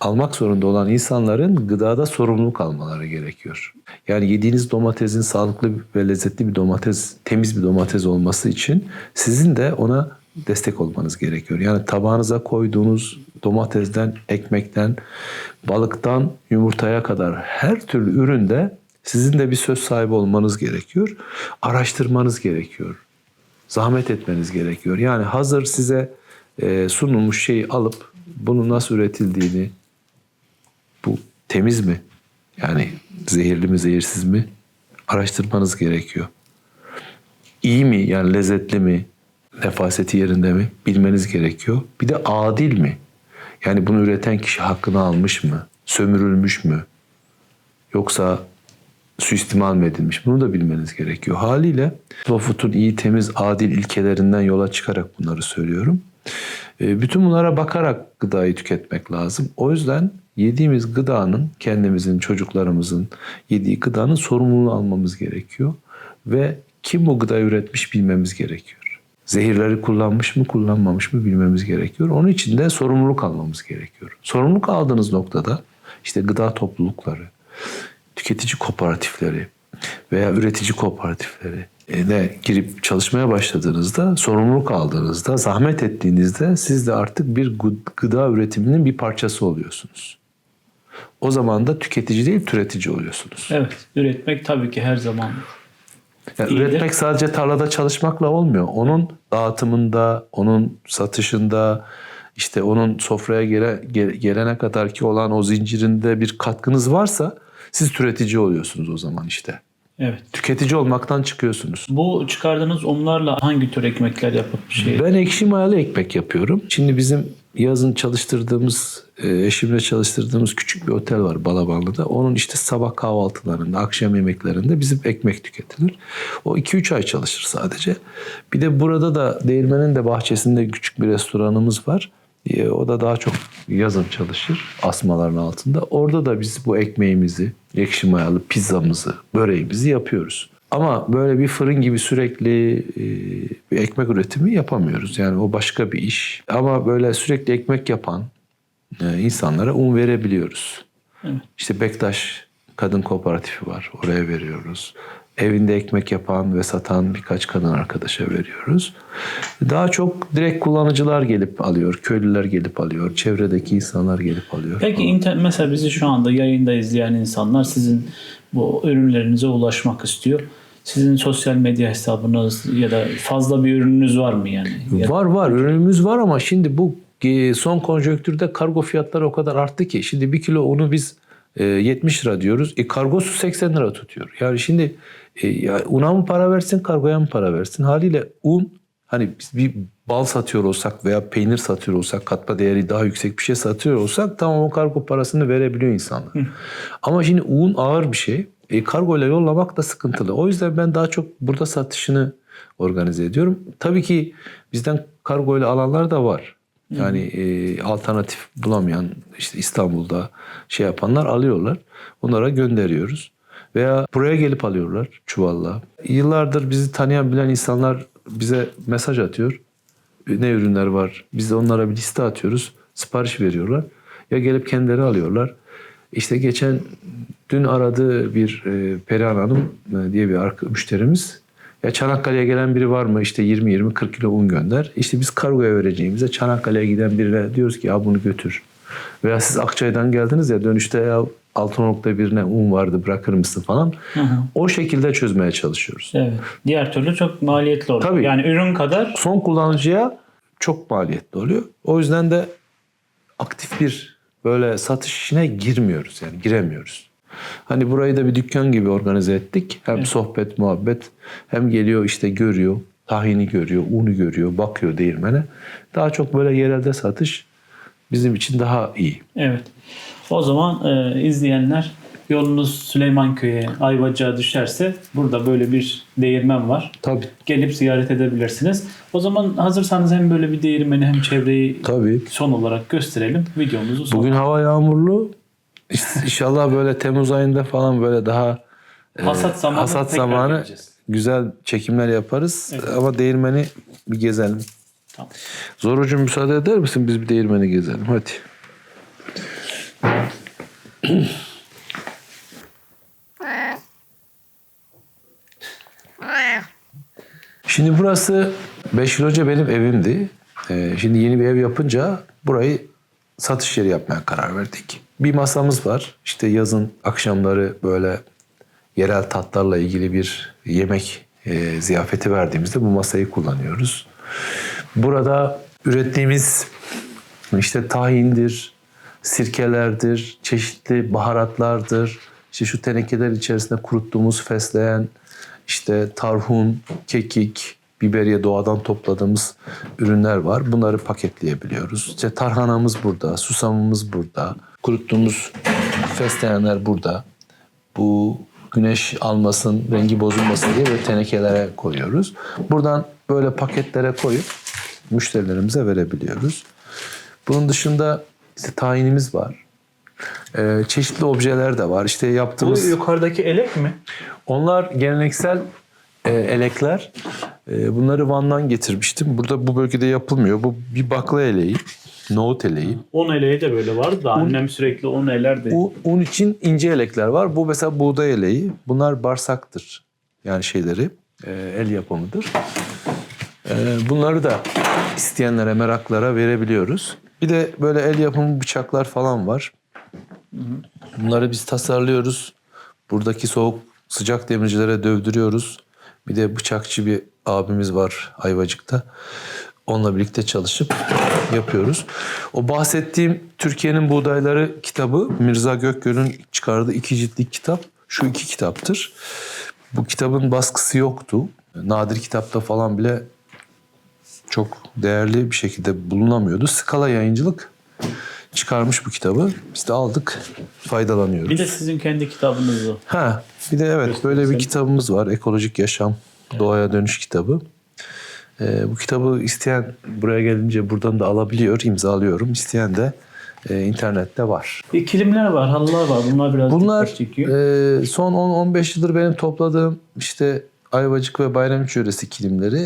Speaker 2: almak zorunda olan insanların gıdada sorumluluk almaları gerekiyor. Yani yediğiniz domatesin sağlıklı ve lezzetli bir domates, temiz bir domates olması için sizin de ona destek olmanız gerekiyor. Yani tabağınıza koyduğunuz domatesden, ekmekten, balıktan, yumurtaya kadar her türlü üründe sizin de bir söz sahibi olmanız gerekiyor. Araştırmanız gerekiyor. Zahmet etmeniz gerekiyor. Yani hazır size sunulmuş şeyi alıp bunun nasıl üretildiğini, bu temiz mi? Yani zehirli mi, zehirsiz mi? Araştırmanız gerekiyor. İyi mi? Yani lezzetli mi? Nefaseti yerinde mi? Bilmeniz gerekiyor. Bir de adil mi? Yani bunu üreten kişi hakkını almış mı? Sömürülmüş mü? Yoksa suistimal mi edilmiş? Bunu da bilmeniz gerekiyor. Haliyle Slow Food'un iyi, temiz, adil ilkelerinden yola çıkarak bunları söylüyorum. Bütün bunlara bakarak gıdayı tüketmek lazım. O yüzden yediğimiz gıdanın, kendimizin, çocuklarımızın yediği gıdanın sorumluluğunu almamız gerekiyor. Ve kim bu gıdayı üretmiş bilmemiz gerekiyor. Zehirleri kullanmış mı, kullanmamış mı bilmemiz gerekiyor. Onun için de sorumluluk almamız gerekiyor. Sorumluluk aldığınız noktada işte gıda toplulukları, tüketici kooperatifleri veya üretici kooperatifleri de girip çalışmaya başladığınızda, sorumluluk aldığınızda, zahmet ettiğinizde siz de artık bir gıda üretiminin bir parçası oluyorsunuz. O zaman da tüketici değil, türetici oluyorsunuz.
Speaker 1: Evet, üretmek tabii ki her zaman
Speaker 2: Yani
Speaker 1: İyidir.
Speaker 2: üretmek sadece tarlada çalışmakla olmuyor. Onun dağıtımında, onun satışında, işte onun sofraya gelene kadar ki olan o zincirinde bir katkınız varsa siz türetici oluyorsunuz o zaman işte.
Speaker 1: Evet.
Speaker 2: Tüketici olmaktan çıkıyorsunuz.
Speaker 1: Bu çıkardığınız unlarla hangi tür ekmekler yapıp
Speaker 2: Ben ekşi mayalı ekmek yapıyorum. Şimdi bizim yazın çalıştırdığımız, eşimle çalıştırdığımız küçük bir otel var Balabanlı'da. Onun işte sabah kahvaltılarında, akşam yemeklerinde bizim ekmek tüketilir. O 2-3 ay çalışır sadece. Bir de burada da Değirmen'in de bahçesinde küçük bir restoranımız var. O da daha çok yazın çalışır asmaların altında. Orada da biz bu ekmeğimizi, ekşi mayalı pizzamızı, böreğimizi yapıyoruz. Ama böyle bir fırın gibi sürekli bir ekmek üretimi yapamıyoruz. Yani o başka bir iş. Ama böyle sürekli ekmek yapan insanlara un verebiliyoruz.
Speaker 1: Evet.
Speaker 2: İşte Bektaş Kadın Kooperatifi var. Oraya veriyoruz. Evinde ekmek yapan ve satan birkaç kadın arkadaşa veriyoruz. Daha çok direkt kullanıcılar gelip alıyor. Köylüler gelip alıyor. Çevredeki insanlar gelip alıyor.
Speaker 1: Peki mesela bizi şu anda yayında izleyen insanlar sizin bu ürünlerinize ulaşmak istiyor. Sizin sosyal medya hesabınız ya da fazla bir ürününüz var mı yani?
Speaker 2: Var. Ürünümüz var ama şimdi bu son konjonktürde kargo fiyatları o kadar arttı ki. Şimdi 1 kilo unu biz 70 lira diyoruz. Kargosu 80 lira tutuyor. Yani şimdi una mı para versin, kargoya mı para versin? Haliyle un, hani biz bir bal satıyor olsak veya peynir satıyor olsak, katma değeri daha yüksek bir şey satıyor olsak tamam, o kargo parasını verebiliyor insanlar. Ama şimdi un ağır bir şey. Kargo ile yollamak da sıkıntılı. O yüzden ben daha çok burada satışını organize ediyorum. Tabii ki bizden kargo ile alanlar da var. Yani alternatif bulamayan, işte İstanbul'da şey yapanlar alıyorlar. Onlara gönderiyoruz. Veya buraya gelip alıyorlar çuvalla. Yıllardır bizi tanıyan bilen insanlar bize mesaj atıyor. Ne ürünler var? Biz de onlara bir liste atıyoruz. Sipariş veriyorlar. Ya gelip kendileri alıyorlar. İşte dün aradı bir Perihan Hanım diye bir müşterimiz. Ya Çanakkale'ye gelen biri var mı? İşte 20-40 kilo un gönder. İşte biz kargoya vereceğimize Çanakkale'ye giden birine diyoruz ki ya bunu götür. Veya siz Akçay'dan geldiniz ya, dönüşte ya Altınoluk'ta birine un vardı, bırakır mısın falan. O şekilde çözmeye çalışıyoruz.
Speaker 1: Evet. Diğer türlü çok maliyetli oluyor.
Speaker 2: Tabii.
Speaker 1: Yani ürün kadar
Speaker 2: Son kullanıcıya çok maliyetli oluyor. O yüzden de aktif bir böyle satış işine girmiyoruz, yani giremiyoruz. Hani burayı da bir dükkan gibi organize ettik. Hem sohbet, muhabbet, hem geliyor işte görüyor, tahini görüyor, unu görüyor, bakıyor değirmene. Daha çok böyle yerelde satış bizim için daha iyi.
Speaker 1: Evet. O zaman izleyenler, yolunuz Süleymanköy'e, Ayvacık'a düşerse burada böyle bir değirmen var.
Speaker 2: Tabii.
Speaker 1: Gelip ziyaret edebilirsiniz. O zaman hazırsanız hem böyle bir değirmeni hem çevreyi
Speaker 2: Tabii.
Speaker 1: son olarak gösterelim. Videomuzu son.
Speaker 2: Bugün hava yağmurlu. İnşallah böyle Temmuz ayında falan böyle daha
Speaker 1: Hasat zamanı geleceğiz.
Speaker 2: güzel çekimler yaparız.
Speaker 1: Evet.
Speaker 2: Ama değirmeni bir gezelim.
Speaker 1: Tamam.
Speaker 2: Zorucuğum, müsaade eder misin? Biz bir değirmeni gezelim. Hadi. Şimdi burası 5 yıl önce benim evimdi. Şimdi yeni bir ev yapınca burayı satış yeri yapmaya karar verdik. Bir masamız var. İşte yazın akşamları böyle yerel tatlarla ilgili bir yemek ziyafeti verdiğimizde bu masayı kullanıyoruz. Burada ürettiğimiz işte tahindir, sirkelerdir, çeşitli baharatlardır. İşte şu tenekeler içerisinde kuruttuğumuz fesleğen, işte tarhun, kekik, biberiye, doğadan topladığımız ürünler var. Bunları paketleyebiliyoruz. İşte tarhanamız burada, susamımız burada, kuruttuğumuz fesleğenler burada. Bu güneş almasın, rengi bozulmasın diye böyle tenekelere koyuyoruz. Buradan böyle paketlere koyup müşterilerimize verebiliyoruz. Bunun dışında işte tahinimiz var. Çeşitli objeler de var. İşte yaptığımız...
Speaker 1: Bu yukarıdaki elek mi?
Speaker 2: Onlar geleneksel elekler. Bunları Van'dan getirmiştim. Burada bu bölgede yapılmıyor. Bu bir bakla eleği, nohut eleği.
Speaker 1: Un eleği de böyle vardı da annem sürekli un elerdi.
Speaker 2: Un için ince elekler var. Bu mesela buğday eleği. Bunlar barsaktır. Yani şeyleri, El yapımıdır. Bunları da isteyenlere, meraklara verebiliyoruz. Bir de böyle el yapımı bıçaklar falan var. Bunları biz tasarlıyoruz. Buradaki soğuk sıcak demircilere dövdürüyoruz. Bir de bıçakçı bir abimiz var Ayvacık'ta. Onunla birlikte çalışıp yapıyoruz. O bahsettiğim Türkiye'nin Buğdayları kitabı Mirza Gökgöl'ün çıkardığı 2 ciltlik kitap. Şu 2 kitaptır. Bu kitabın baskısı yoktu. Nadir kitapta falan bile çok değerli bir şekilde bulunamıyordu. Skala Yayıncılık çıkarmış bu kitabı. Biz de aldık, faydalanıyoruz.
Speaker 1: Bir de sizin kendi kitabınız o.
Speaker 2: Bir de evet böyle bir kitabımız var. Ekolojik Yaşam, Doğaya Dönüş kitabı. Bu kitabı isteyen buraya gelince buradan da alabiliyor, imzalıyorum. İsteyen de internette var.
Speaker 1: Kilimler var, halılar var. Bunlar biraz
Speaker 2: Bunlar
Speaker 1: dikkat çekiyor.
Speaker 2: son 10-15 yıldır benim topladığım işte Ayvacık ve Bayramiçi yöresi kilimleri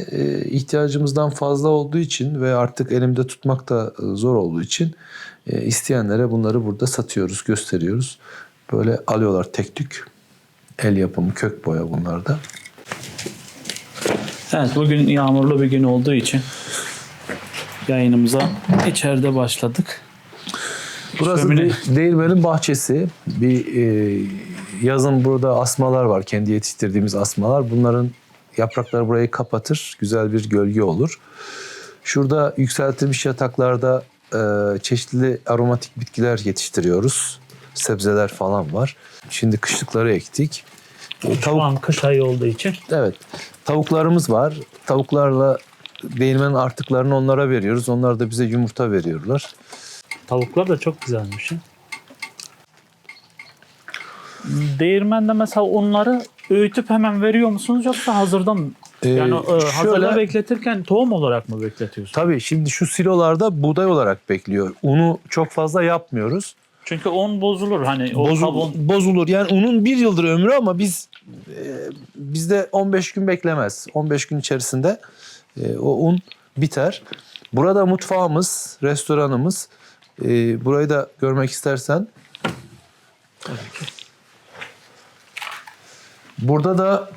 Speaker 2: ihtiyacımızdan fazla olduğu için ve artık elimde tutmak da zor olduğu için isteyenlere bunları burada satıyoruz, gösteriyoruz. Böyle alıyorlar tek tük. El yapımı kök boya bunlar da.
Speaker 1: Evet, bugün yağmurlu bir gün olduğu için yayınımıza içeride başladık.
Speaker 2: Burası değirmenin bahçesi. Bir yazın burada asmalar var. Kendi yetiştirdiğimiz asmalar. Bunların yaprakları burayı kapatır. Güzel bir gölge olur. Şurada yükseltilmiş yataklarda çeşitli aromatik bitkiler yetiştiriyoruz. Sebzeler falan var. Şimdi kışlıkları ektik.
Speaker 1: Şu an kış ayı olduğu için.
Speaker 2: Evet. Tavuklarımız var. Tavuklarla değirmenin artıklarını onlara veriyoruz. Onlar da bize yumurta veriyorlar.
Speaker 1: Tavuklar da çok güzelmiş. Değirmende mesela onları öğütüp hemen veriyor musunuz yoksa hazırdan mı? Yani hazırda bekletirken tohum olarak mı bekletiyorsunuz?
Speaker 2: Tabii şimdi şu silolarda buğday olarak bekliyor. Unu çok fazla yapmıyoruz.
Speaker 1: Çünkü un bozulur. Hani o
Speaker 2: bozulur. Yani unun 1 yıldır ömrü ama bizde 15 gün beklemez. 15 gün içerisinde o un biter. Burada mutfağımız, restoranımız. Burayı da görmek istersen. Burada da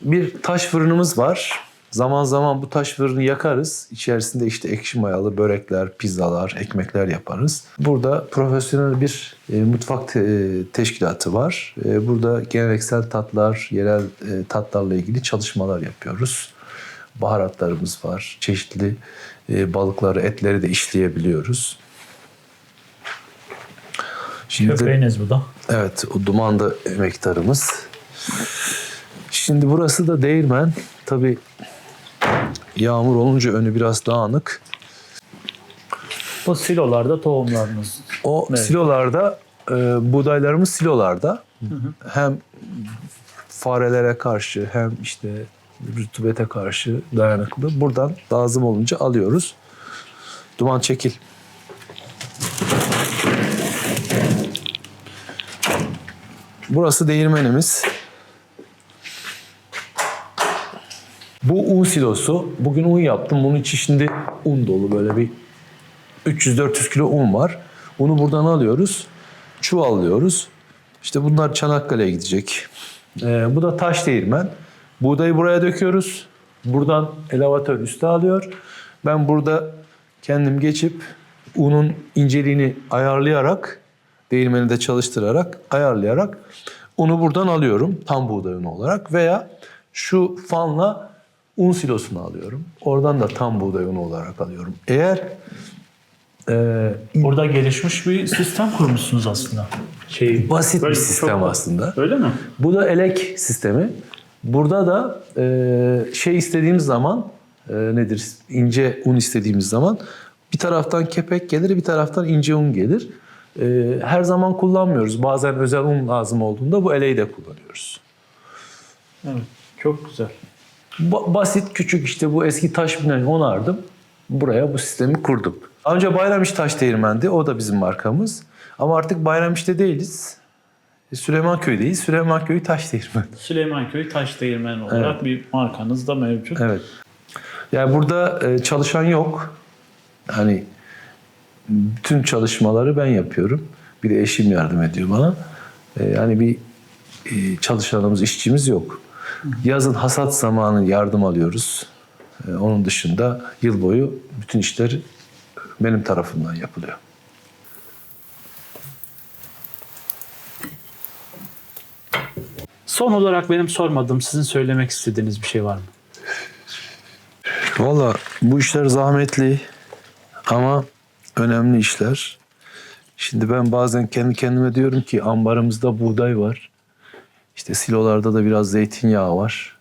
Speaker 2: bir taş fırınımız var. Zaman zaman bu taş fırını yakarız. İçerisinde işte ekşi mayalı börekler, pizzalar, ekmekler yaparız. Burada profesyonel bir mutfak teşkilatı var. Burada geleneksel tatlar, yerel tatlarla ilgili çalışmalar yapıyoruz. Baharatlarımız var. Çeşitli balıkları, etleri de işleyebiliyoruz.
Speaker 1: Köpeğiniz bu da.
Speaker 2: Evet, o duman da emektarımız. Şimdi burası da değirmen. Tabii yağmur olunca önü biraz dağınık.
Speaker 1: Bu silolarda tohumlarınız.
Speaker 2: O silolarda, buğdaylarımız silolarda. Hem farelere karşı hem işte rutubete karşı dayanıklı. Buradan lazım olunca alıyoruz. Duman çekil. Burası değirmenimiz. Bu un silosu. Bugün un yaptım. Bunun içi şimdi un dolu. Böyle bir 300-400 kilo un var. Unu buradan alıyoruz. Çuvallıyoruz. İşte bunlar Çanakkale'ye gidecek. Bu da taş değirmen. Buğdayı buraya döküyoruz. Buradan elevatör üste alıyor. Ben burada kendim geçip unun inceliğini ayarlayarak, değirmeni de çalıştırarak, ayarlayarak unu buradan alıyorum. Tam buğday unu olarak veya şu fanla un silosunu alıyorum. Oradan da tam buğday unu olarak alıyorum. Eğer
Speaker 1: Burada gelişmiş bir sistem kurmuşsunuz aslında.
Speaker 2: basit bir sistem aslında.
Speaker 1: Öyle mi?
Speaker 2: Bu da elek sistemi. Burada da istediğimiz zaman nedir? İnce un istediğimiz zaman bir taraftan kepek gelir, bir taraftan ince un gelir. Her zaman kullanmıyoruz. Bazen özel un lazım olduğunda bu eleği de kullanıyoruz.
Speaker 1: Evet. Çok güzel.
Speaker 2: Basit, küçük işte bu eski taş binayı onardım. Buraya bu sistemi kurdum. Önce Bayramiçi Taş Değirmen'di. O da bizim markamız. Ama artık Bayramiçi'de değiliz. Süleymanköy'deyiz. Süleymanköy Taş Değirmen.
Speaker 1: Süleymanköy Taş Değirmen olarak bir markanız da mevcut.
Speaker 2: Evet. Yani burada çalışan yok. Hani bütün çalışmaları ben yapıyorum. Bir de eşim yardım ediyor bana. Yani bir çalışanımız, işçimiz yok. Yazın hasat zamanı yardım alıyoruz. Onun dışında yıl boyu bütün işler benim tarafımdan yapılıyor.
Speaker 1: Son olarak benim sormadığım, sizin söylemek istediğiniz bir şey var mı?
Speaker 2: Valla bu işler zahmetli ama önemli işler. Şimdi ben bazen kendi kendime diyorum ki ambarımızda buğday var. İşte silolarda da biraz zeytinyağı var.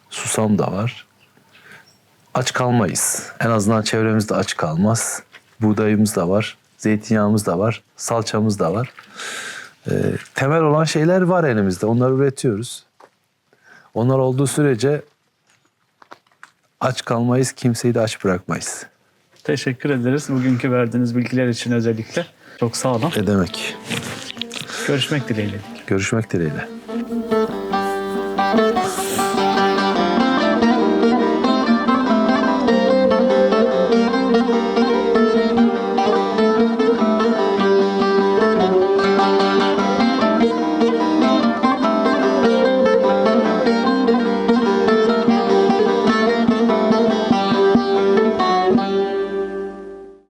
Speaker 2: Susam da var. Aç kalmayız. En azından çevremizde aç kalmaz. Buğdayımız da var. Zeytinyağımız da var. Salçamız da var. Temel olan şeyler var elimizde. Onları üretiyoruz. Onlar olduğu sürece aç kalmayız. Kimseyi de aç bırakmayız.
Speaker 1: Teşekkür ederiz bugünkü verdiğiniz bilgiler için özellikle. Çok sağ olun.
Speaker 2: Ne demek?
Speaker 1: Görüşmek dileğiyle.
Speaker 2: Görüşmek dileğiyle.